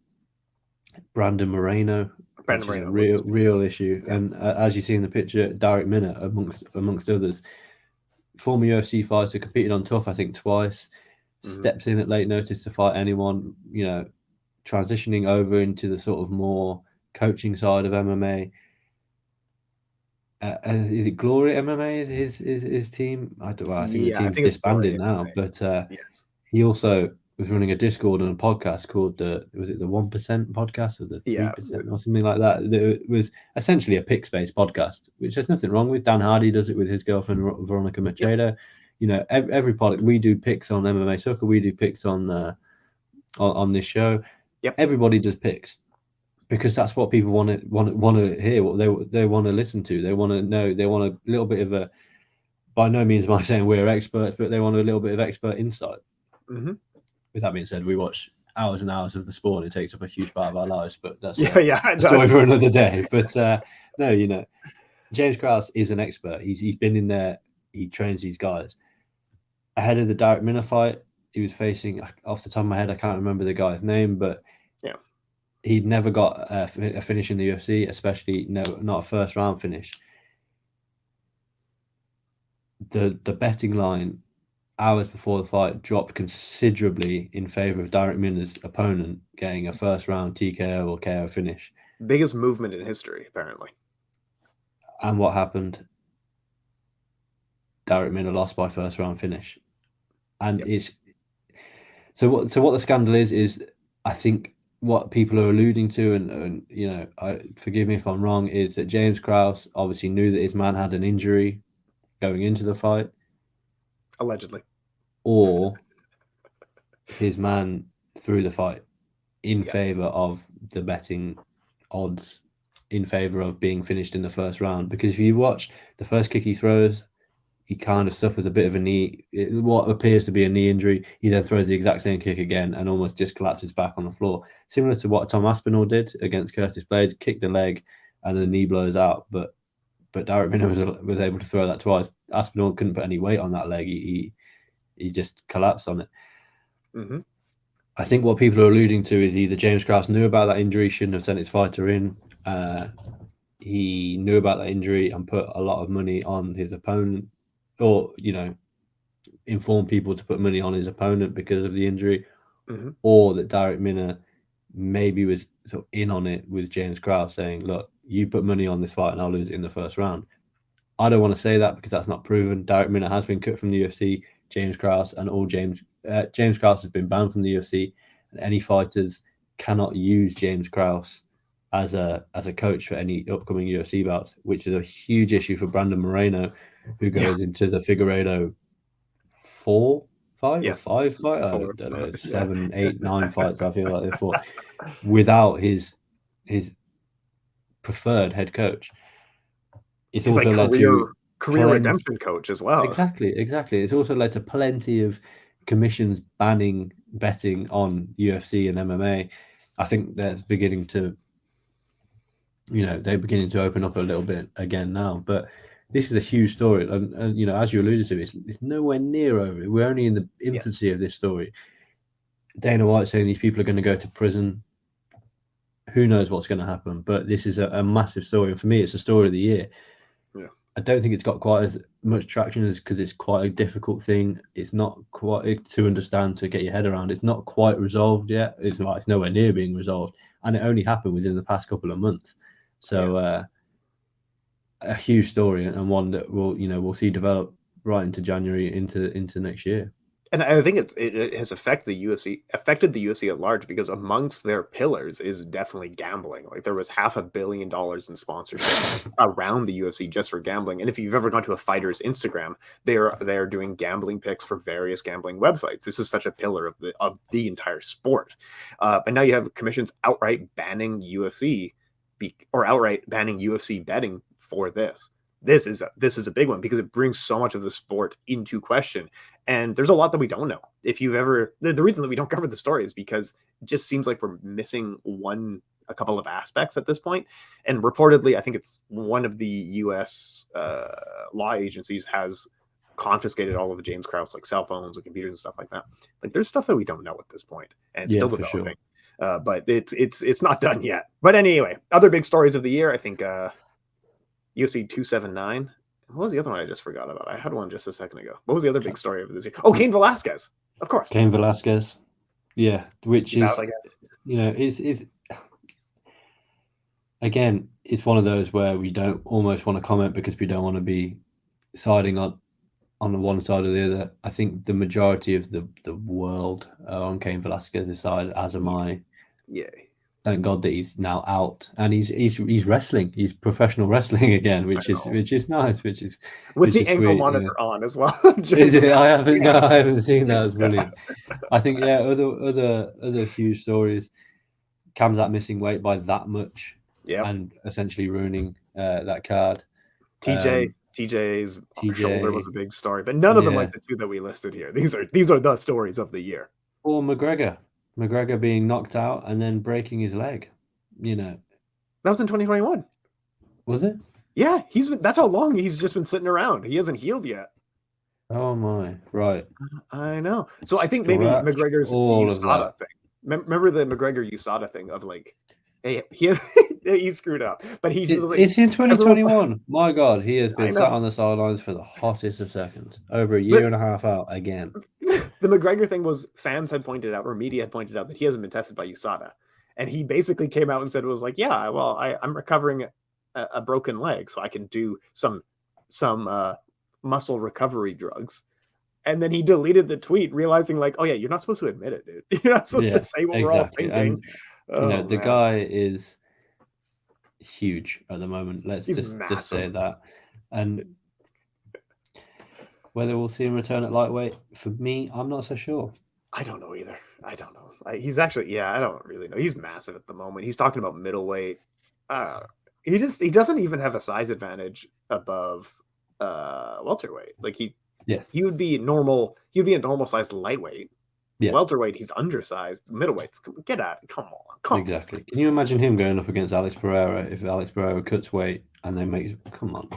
Moreno, real issue. Yeah. And as you see in the picture, Derek Minner amongst others. Former UFC fighter, competed on Tough, I think twice, steps in at late notice to fight anyone, transitioning over into the sort of more coaching side of MMA. Is it Glory MMA is his team? I think the team's disbanded now, but yes. He also was running a Discord and a podcast called was it the 1% podcast or the 3% or something like that? It was essentially a picks-based podcast, which there's nothing wrong with. Dan Hardy does it with his girlfriend Veronica Machado. Yep. Every product we do picks on MMA Sucka, we do picks on this show. Yep. Everybody does picks. Because that's what people want to hear, what they want to listen to. They want to know. They want a little bit of a. By no means am I saying we're experts, but they want a little bit of expert insight. Mm-hmm. With that being said, we watch hours and hours of the sport. And it takes up a huge part of our lives, but that's a story for another day. But James Krause is an expert. He's been in there. He trains these guys. Ahead of the Darek Minner fight, he was facing, off the top of my head, I can't remember the guy's name, but Yeah. he'd never got a finish in the UFC, especially not a first round finish. The betting line hours before the fight dropped considerably in favor of Darek Minner's opponent getting a first round TKO or KO finish. Biggest movement in history, apparently. And what happened? Darek Minner lost by first round finish. And it's so what the scandal is I think what people are alluding to, and you know, forgive me if I'm wrong, is that James Krause obviously knew that his man had an injury going into the fight, allegedly, or his man threw the fight in favor of the betting odds, in favor of being finished in the first round. Because if you watch the first kick he throws, he kind of suffers a bit of what appears to be a knee injury. He then throws the exact same kick again and almost just collapses back on the floor. Similar to what Tom Aspinall did against Curtis Blades, kicked the leg and the knee blows out. But Darek Minner was able to throw that twice. Aspinall couldn't put any weight on that leg. He just collapsed on it. Mm-hmm. I think what people are alluding to is either James Krause knew about that injury, shouldn't have sent his fighter in. He knew about that injury and put a lot of money on his opponent, or, you know, inform people to put money on his opponent because of the injury, or that Darek Minner maybe was sort of in on it with James Krause saying, look, you put money on this fight and I'll lose it in the first round. I don't want to say that because that's not proven. Darek Minner has been cut from the UFC. James Krause has been banned from the UFC, and any fighters cannot use James Krause as a coach for any upcoming UFC bouts, which is a huge issue for Brandon Moreno, who goes into the Figueiredo 5 fight. I don't know, 7, 8, 9 fights. I feel like they fought without his preferred head coach. It's He's also like led to career redemption coach as well. Exactly. It's also led to plenty of commissions banning betting on UFC and MMA. I think that's beginning to, you know, they're beginning to open up a little bit again now. But this is a huge story, and you know, as you alluded to, it's nowhere near over. We're only in the infancy of this story. Dana White saying these people are going to go to prison. Who knows what's going to happen? But this is a massive story, and for me, it's the story of the year. Yeah. I don't think it's got quite as much traction as because it's quite a difficult thing. It's not quite to understand, to get your head around. It's not quite resolved yet. It's nowhere near being resolved, and it only happened within the past couple of months. So a huge story, and one that we'll see develop right into January, into next year. And I think it has affected the UFC at large, because amongst their pillars is definitely gambling. Like, there was $500 million in sponsorship around the UFC just for gambling. And if you've ever gone to a fighter's Instagram, they're doing gambling picks for various gambling websites. This is such a pillar of the entire sport. And now you have commissions outright banning UFC outright banning UFC betting for this. This is a big one, because it brings so much of the sport into question. And there's a lot that we don't know. If you've ever, the reason that we don't cover the story is because it just seems like we're missing a couple of aspects at this point. And reportedly, I think it's one of the U.S. Law agencies has confiscated all of the James Krause, like, cell phones and computers and stuff like that. Like, there's stuff that we don't know at this point, and it's still developing. Sure. But it's not done yet. But anyway, other big stories of the year, I think UFC 279. What was the other one I just forgot about? I had one just a second ago. What was the other big story of this year? Oh, Cain Velasquez, of course. Cain Velasquez, yeah, which He's is out, I guess. You know, is again, it's one of those where we don't almost want to comment because we don't want to be siding on the one side or the other. I think the majority of the world are on Cain Velasquez's side, as am I. Yeah. Thank God that he's now out, and he's wrestling. He's professional wrestling again, which is nice. Which is with the ankle monitor on as well. Is it? I haven't seen that. It's brilliant. I think other huge stories. Khamzat missing weight by that much, and essentially ruining that card. TJ's shoulder was a big story, but none of them like the two that we listed here. These are the stories of the year. Or McGregor being knocked out and then breaking his leg. You know, that was in 2021. Was it? Yeah, that's how long he's just been sitting around. He hasn't healed yet. Oh my, right. I know. So I think maybe Scratch McGregor's all of USADA that. thing. Remember the McGregor USADA thing of like, hey, he screwed up, but he's like, It's in 2021. My God, he has I been know. sat on the sidelines for the hottest of seconds. Over a But year and a half out again. the McGregor thing was fans had pointed out, or media had pointed out, that he hasn't been tested by USADA, and he basically came out and said it was like, yeah, well, I'm recovering a broken leg, so I can do some muscle recovery drugs. And then he deleted the tweet, realizing like, oh yeah, you're not supposed to admit it, dude. You're not supposed to say what we're all thinking. And the guy is huge at the moment. Let's just say that. And whether we'll see him return at lightweight, for me, I'm not so sure. I don't know either. I don't know. He's actually, I don't really know. He's massive at the moment. He's talking about middleweight. He doesn't even have a size advantage above welterweight. Like he would be normal. He'd be a normal sized lightweight. Yeah. Welterweight, he's undersized. Middleweight, get out. Come on. Exactly. Can you imagine him going up against Alex Pereira if Alex Pereira cuts weight and they make? Come on.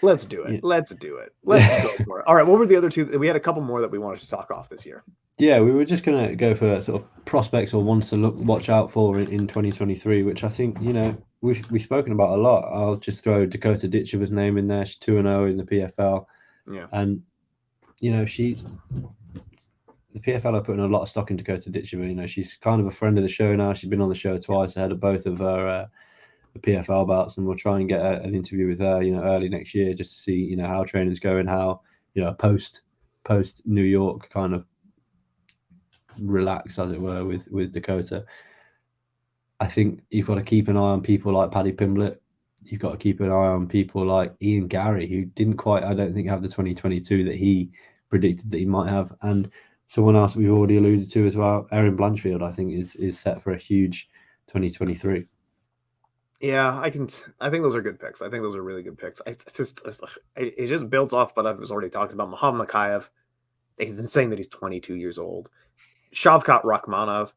Let's do it. Yeah. Let's do it. Let's go for it. All right. What were the other two? We had a couple more that we wanted to talk off this year. Yeah, we were just going to go for sort of prospects or ones to watch out for in 2023, which I think, we've spoken about a lot. I'll just throw Dakota Ditchover's name in there. She's 2-0 in the PFL. Yeah. And, the PFL are putting a lot of stock in Dakota Ditchover. She's kind of a friend of the show now. She's been on the show twice ahead of both of her PFL bouts, and we'll try and get an interview with her, early next year, just to see, how training's going, how, post New York kind of relax, as it were, with Dakota. I think you've got to keep an eye on people like Paddy Pimblett. You've got to keep an eye on people like Ian Gary, who didn't quite, I don't think, have the 2022 that he predicted that he might have. And someone else we've already alluded to as well, Erin Blanchfield, I think is set for a huge 2023. Yeah, I think those are good picks. I think those are really good picks. It just builds off what I was already talking about. Muhammad Makayev, he's insane that he's 22 years old. Shavkat Rakhmonov,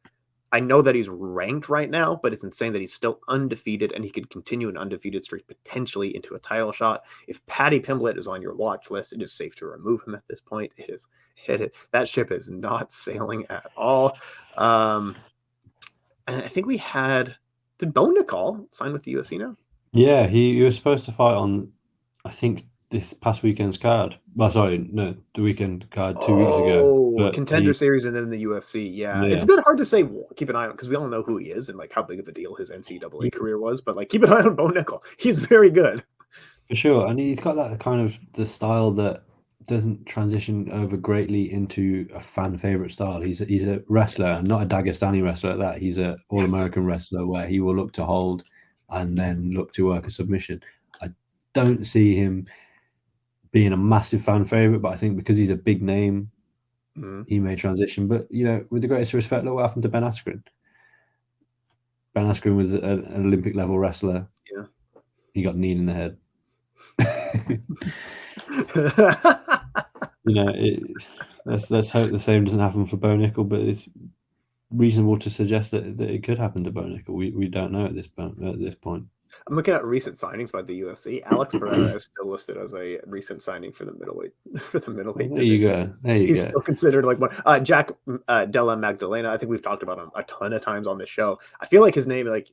I know that he's ranked right now, but it's insane that he's still undefeated, and he could continue an undefeated streak potentially into a title shot. If Paddy Pimblett is on your watch list, it is safe to remove him at this point. That ship is not sailing at all. And I think did Bo Nicol sign with the UFC now? Yeah, he was supposed to fight on, I think, this past weekend's card. Well, sorry, no, the weekend card 2 weeks ago. But Contender Series and then the UFC. Yeah, it's a bit hard to say. Keep an eye on, because we all know who he is and like how big of a deal his NCAA career was. But like, keep an eye on Bo Nicol. He's very good. For sure, and he's got that kind of the style that doesn't transition over greatly into a fan favorite style. He's a wrestler, and not a Dagestani wrestler at that. He's a all-American wrestler where he will look to hold and then look to work a submission. I don't see him being a massive fan favorite, but I think because he's a big name, he may transition. But with the greatest respect, look what happened to Ben Askren. Ben Askren was an Olympic level wrestler. Yeah, he got kneed in the head. Let's hope the same doesn't happen for Bo Nicol, but it's reasonable to suggest that it could happen to Bo Nicol. We don't know at this point. I'm looking at recent signings by the UFC. Alex Pereira is still listed as a recent signing for the middleweight. There you go. He's still considered like one. Jack Della Magdalena. I think we've talked about him a ton of times on this show. I feel like his name, like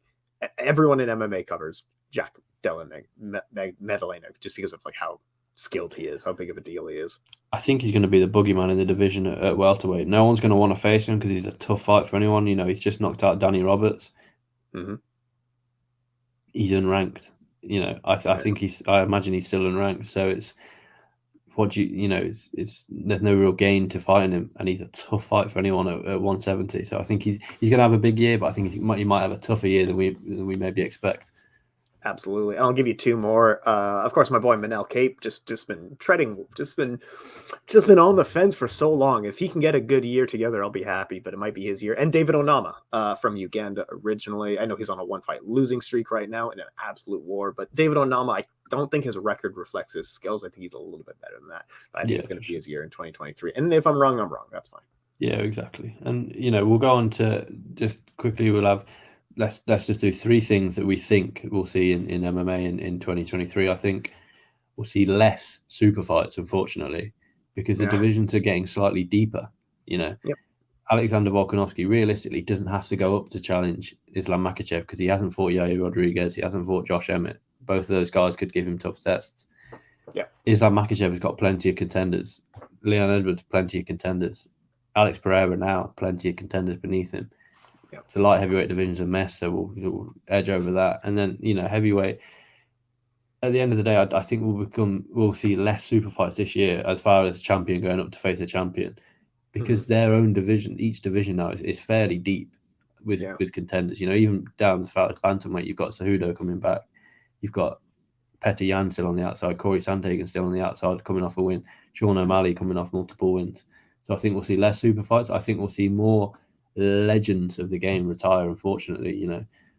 everyone in MMA covers Jack Della Magdalena, just because of like how skilled he is, how big of a deal he is. I think he's going to be the boogeyman in the division at welterweight. No one's going to want to face him because he's a tough fight for anyone. He's just knocked out Danny Roberts. Mm-hmm. He's unranked. I imagine he's still unranked. So it's it's there's no real gain to fighting him, and he's a tough fight for anyone at 170. So I think he's going to have a big year, but I think he might have a tougher year than we maybe expect. Absolutely. I'll give you two more. Of course, my boy Manel Cape just been on the fence for so long. If he can get a good year together, I'll be happy, but it might be his year. And David Onama from Uganda originally. I know he's on a one-fight losing streak right now in an absolute war, but David Onama, I don't think his record reflects his skills. I think he's a little bit better than that. But I think it's going to be his year in 2023. And if I'm wrong, I'm wrong. That's fine. Yeah, exactly. And, we'll go on to just quickly, we'll have let's just do 3 things that we think we'll see in MMA in 2023. I think we'll see less super fights, unfortunately, because the divisions are getting slightly deeper. Yep. Alexander Volkanovski realistically doesn't have to go up to challenge Islam Makhachev because he hasn't fought Yair Rodriguez, he hasn't fought Josh Emmett. Both of those guys could give him tough tests. Yeah. Islam Makhachev has got plenty of contenders. Leon Edwards, plenty of contenders. Alex Pereira now, plenty of contenders beneath him. Yep. The light heavyweight division's a mess, so we'll edge over that. And then, heavyweight, at the end of the day, I think we'll see less super fights this year as far as the champion going up to face a champion, because their own division, each division now is fairly deep with contenders. Even down as far as bantamweight, you've got Cejudo coming back, you've got Petr Yan still on the outside, Corey Sandhagen still on the outside coming off a win, Sean O'Malley coming off multiple wins. So I think we'll see less super fights. I think we'll see more legends of the game retire, unfortunately.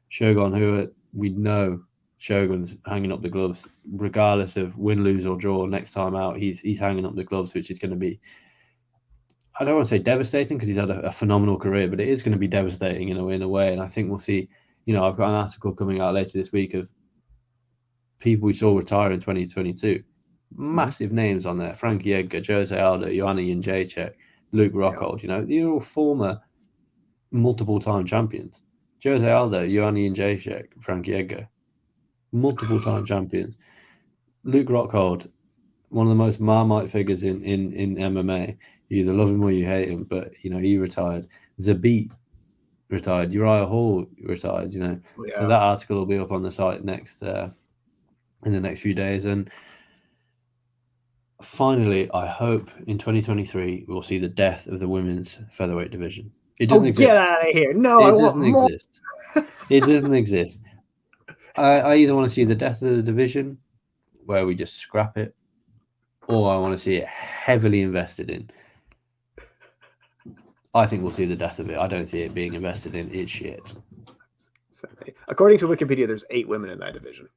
Shogun, who we know Shogun's hanging up the gloves, regardless of win, lose or draw. Next time out, he's hanging up the gloves, which is going to be, I don't want to say devastating because he's had a phenomenal career, but it is going to be devastating in a way. And I think we'll see, I've got an article coming out later this week of people we saw retire in 2022. Massive names on there: Frankie Edgar, Jose Aldo, Joanna Jędrzejczyk, Luke Rockhold. These are all former multiple-time champions. Jose Aldo, Joanna Jędrzejczyk, Frankie Edgar, multiple-time champions. Luke Rockhold, one of the most Marmite figures in MMA. You either love him or you hate him, but he retired. Zabit retired. Uriah Hall retired. So that article will be up on the site next in the next few days. And finally, I hope in 2023 we'll see the death of the women's featherweight division. It doesn't exist. Get out of here! No, it doesn't exist. It doesn't exist. I either want to see the death of the division, where we just scrap it, or I want to see it heavily invested in. I think we'll see the death of it. I don't see it being invested in. It's shit. According to Wikipedia, there's 8 women in that division.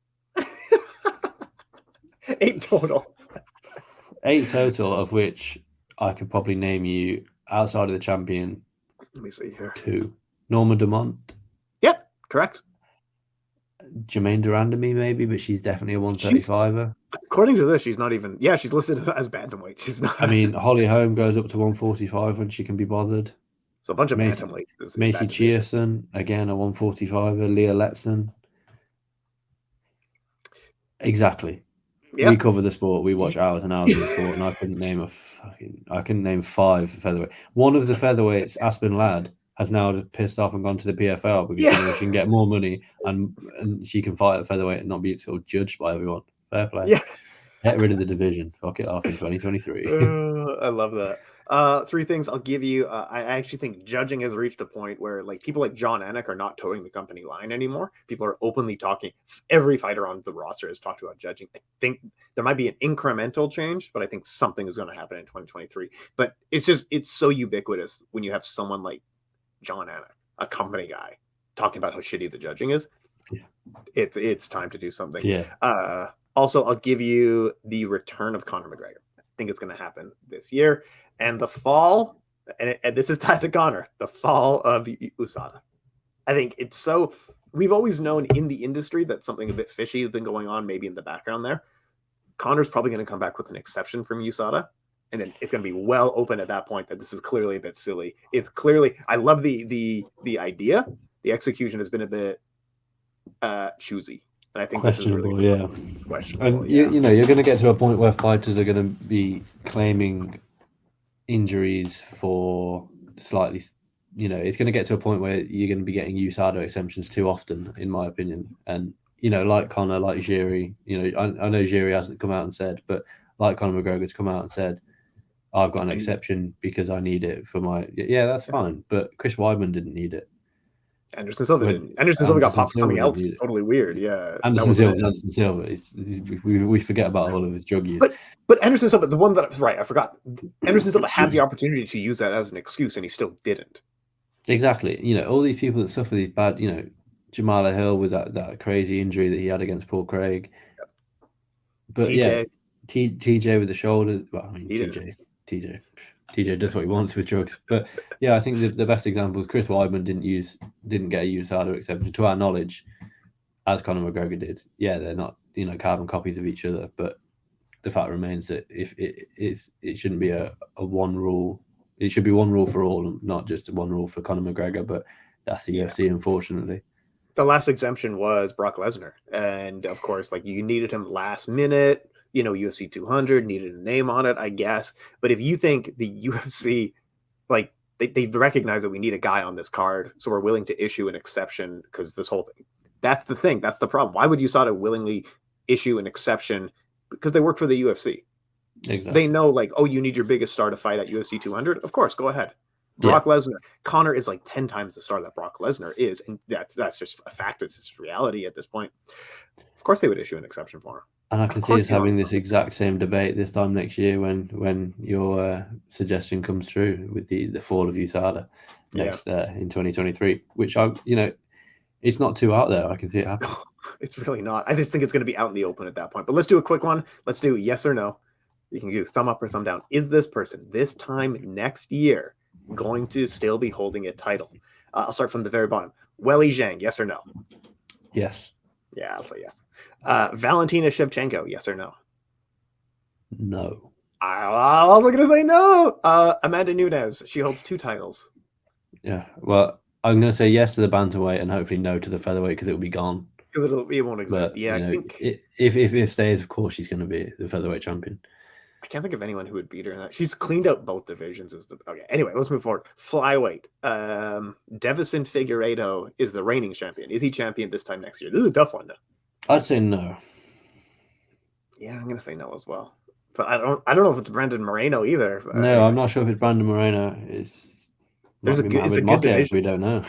8 total. 8 total, of which I could probably name you outside of the champion. Let me see here. 2. Norma Dumont. Yep, correct. Jermaine Durandamy, maybe, but she's definitely a 135er. According to this, she's not even. Yeah, she's listed as bantamweight. She's not. I mean, Holly Holm goes up to 145 when she can be bothered. So a bunch of bantamweights. Macy Chierson, again, a 145er. Leah Letson. Exactly. Yep. We cover the sport. We watch hours and hours of the sport, and I couldn't name 5 featherweight. One of the featherweights, Aspen Ladd, has now pissed off and gone to the PFL because she can get more money and she can fight at featherweight and not be sort of judged by everyone. Fair play. Yeah. Get rid of the division. Fuck it off in 2023. I love that. 3 things I'll give you. I actually think judging has reached a point where people like John Anik are not towing the company line anymore. People are openly talking. Every fighter on the roster has talked about judging. I think there might be an incremental change, but I think something is going to happen in 2023. But it's so ubiquitous when you have someone like John Anik, a company guy, talking about how shitty the judging is. Yeah. It's time to do something. Yeah. Also, I'll give you the return of Conor McGregor. I think it's going to happen this year. And the fall, and this is tied to Conor, the fall of USADA. I think it's so, we've always known in the industry that something a bit fishy has been going on, maybe in the background there. Conor's probably going to come back with an exception from USADA. And then it's going to be well open at that point that this is clearly a bit silly. It's clearly, I love the idea. The execution has been a bit choosy. And I think questionable, this is really questionable. And you're going to get to a point where fighters are going to be claiming injuries for slightly, it's going to get to a point where you're going to be getting USADA exemptions too often, in my opinion. And, like Conor, like Jiri, I know Jiri hasn't come out and said, but like Conor McGregor's come out and said, I've got an exception because I need it for my... Yeah, that's fine. But Chris Weidman didn't need it. Anderson Silva didn't. Anderson Silva got popped for something else totally weird. Yeah. Anderson Silva. We forget about all of his drug use. But Anderson Silva, the one that... Right, I forgot. Anderson Silva had the opportunity to use that as an excuse, and he still didn't. Exactly. All these people that suffer these bad... Jamala Hill with that crazy injury that he had against Paul Craig. Yep. But TJ. TJ with the shoulder... Well, I mean, TJ. TJ does what he wants with drugs. But yeah, I think the best example is Chris Weidman didn't get a USADA exception to our knowledge, as Conor McGregor did. Yeah, they're not carbon copies of each other, but the fact remains that if it shouldn't be a one rule. It should be one rule for all, not just one rule for Conor McGregor. But that's the UFC, unfortunately. The last exemption was Brock Lesnar, and of course, like you needed him last minute. UFC 200 needed a name on it, I guess. But if you think the UFC, like they recognize that we need a guy on this card, so we're willing to issue an exception because this whole thing. That's the thing. That's the problem. Why would USADA willingly issue an exception? Because they work for the UFC. Exactly. They know, like, oh, you need your biggest star to fight at UFC 200? Of course, go ahead. Brock Lesnar. Conor is like 10 times the star that Brock Lesnar is, and that's just a fact. It's just reality at this point. Of course they would issue an exception for him. And I can see us having this exact same debate this time next year when your suggestion comes through with the fall of USADA next in 2023, which it's not too out there. I can see it happen. It's really not. I just think it's going to be out in the open at that point. But let's do a quick one. Let's do yes or no. You can do thumb up or thumb down. Is this person this time next year going to still be holding a title? I'll start from the very bottom. Weili Zhang, yes or no? Yes. Yeah, I'll say yes. Valentina Shevchenko, yes or no? No. I'm also going to say no. Amanda Nunes, she holds 2 titles. Yeah, well, I'm going to say yes to the bantamweight and hopefully no to the featherweight because it will be gone. It won't exist. But, yeah, I think if it stays, of course, she's going to be the featherweight champion. I can't think of anyone who would beat her in that. She's cleaned up both divisions. Okay, anyway, let's move forward. Flyweight. Devison Figueiredo is the reigning champion. Is he champion this time next year? This is a tough one, though. I'd say no. Yeah, I'm gonna say no as well. But I don't know if it's Brandon Moreno either. No, I'm not sure if it's Brandon Moreno. It's a good division. We don't know.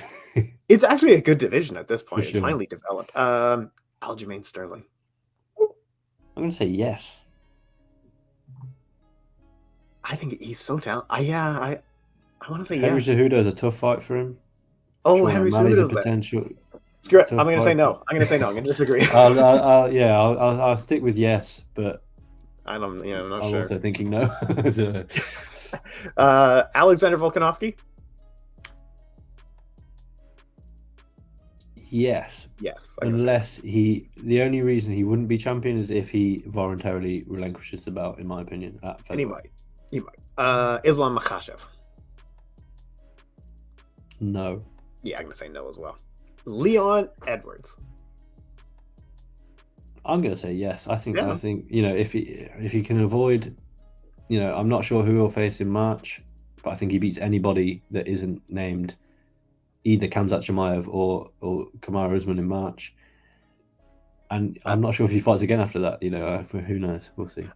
It's actually a good division at this point. Sure. It's finally developed. Aljamain Sterling. I'm gonna say yes. I think he's so talented. I want to say Henry yes. Cejudo is a tough fight for him. Oh, Henry Cejudo's a potential. Screw it. I'm going to say no. I'm going to disagree. I'll stick with yes, but I'm not I'm sure. also thinking no. Alexander Volkanovski? Yes. Yes. Unless the only reason he wouldn't be champion is if he voluntarily relinquishes the belt, in my opinion. And he might. Islam Makhachev? No. Yeah, I'm going to say no as well. Leon Edwards? I'm going to say yes. I think if he can avoid, I'm not sure who he'll face in March, but I think he beats anybody that isn't named either Khamzat Chimaev or Kamaru Usman in March. And I'm not sure if he fights again after that. Who knows? We'll see.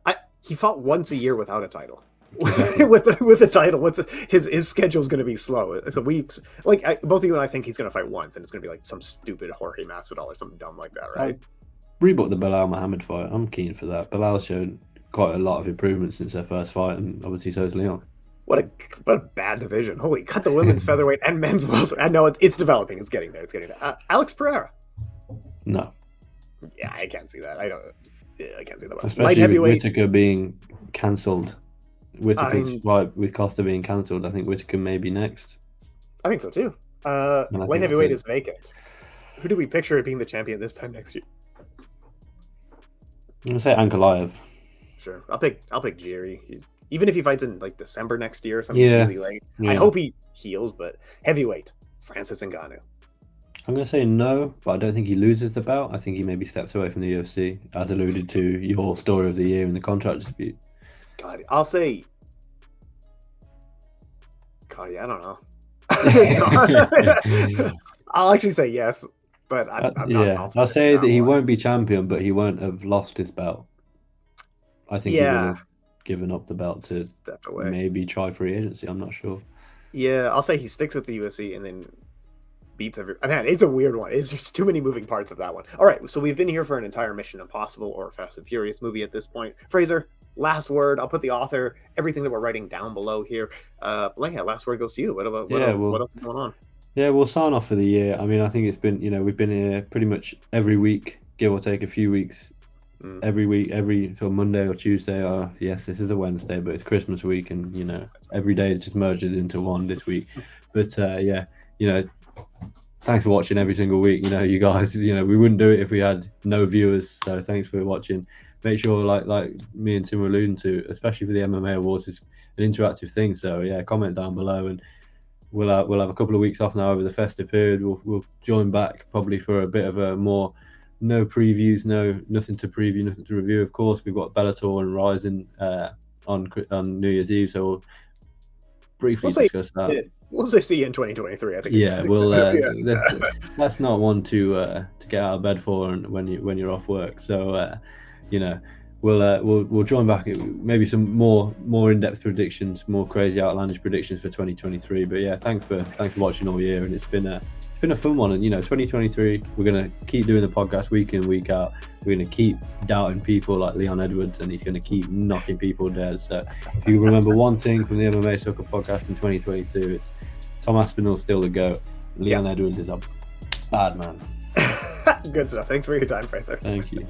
He fought once a year without a title. with a title, his schedule's going to be slow. It's a week. Like both of you and I think he's going to fight once, and it's going to be like some stupid Jorge Masvidal or something dumb like that, right? Rebook the Belal Muhammad fight. I'm keen for that. Belal's shown quite a lot of improvement since their first fight, and obviously so has Leon. What a bad division. Holy, cut the women's featherweight and men's welterweight. I know it's developing. It's getting there. Alex Pereira. No. Yeah, I can't see that. I can't see that. Especially with Whittaker being cancelled. Whittaker's fight with Costa being cancelled. I think Whittaker may be next. I think so too. Light heavyweight is vacant. Who do we picture being the champion this time next year? I'm gonna say Ankalaev. Sure, I'll pick Jiri. Even if he fights in like December next year or something really late. Yeah. I hope he heals. But heavyweight, Francis Ngannou. I'm going to say no, but I don't think he loses the belt. I think he maybe steps away from the UFC, as alluded to your story of the year in the contract dispute. God, I'll say... God, yeah, I don't know. I'll actually say yes, but I'm not. I'll say that he won't be champion, but he won't have lost his belt. I think he would have given up the belt to step away. Maybe try free agency. I'm not sure. Yeah, I'll say he sticks with the UFC and then beats every. I mean, it's a weird one. It's just too many moving parts of that one. All right, so we've been here for an entire Mission Impossible or Fast and Furious movie at this point. Frazer, last word. I'll put the author, everything that we're writing down below here. Last word goes to you. What else is going on? Yeah, we'll sign off for the year. I mean, I think it's been, we've been here pretty much every week, give or take a few weeks every week, every sort of Monday or Tuesday, or yes, this is a Wednesday, but it's Christmas week, and you know, every day it just merges into one this week. But yeah, you know, thanks for watching every single week. You know, you guys, you know, we wouldn't do it if we had no viewers. So thanks for watching. Make sure, like me and Tim were alluding to, especially for the MMA awards, it's an interactive thing. So yeah, comment down below, and we'll have a couple of weeks off now over the festive period. We'll join back probably for a bit of a more no previews, nothing to preview, nothing to review. Of course, we've got Bellator and Rising on New Year's Eve, so we'll briefly discuss that. Yeah. We'll just see you in 2023. I think. Yeah, we'll. That's not one to get out of bed for, and when you're off work. So, you know, we'll join back. Maybe some more in-depth predictions, more crazy outlandish predictions for 2023. But yeah, thanks for watching all year, and it's been a fun one. And you know, 2023, we're gonna keep doing the podcast week in, week out. We're gonna keep doubting people like Leon Edwards, and he's gonna keep knocking people dead. So if you remember one thing from the MMA Sucka Podcast in 2022, it's Tom Aspinall's still the GOAT. Leon Edwards is a bad man. Good stuff. Thanks for your time, Frazer. Thank you.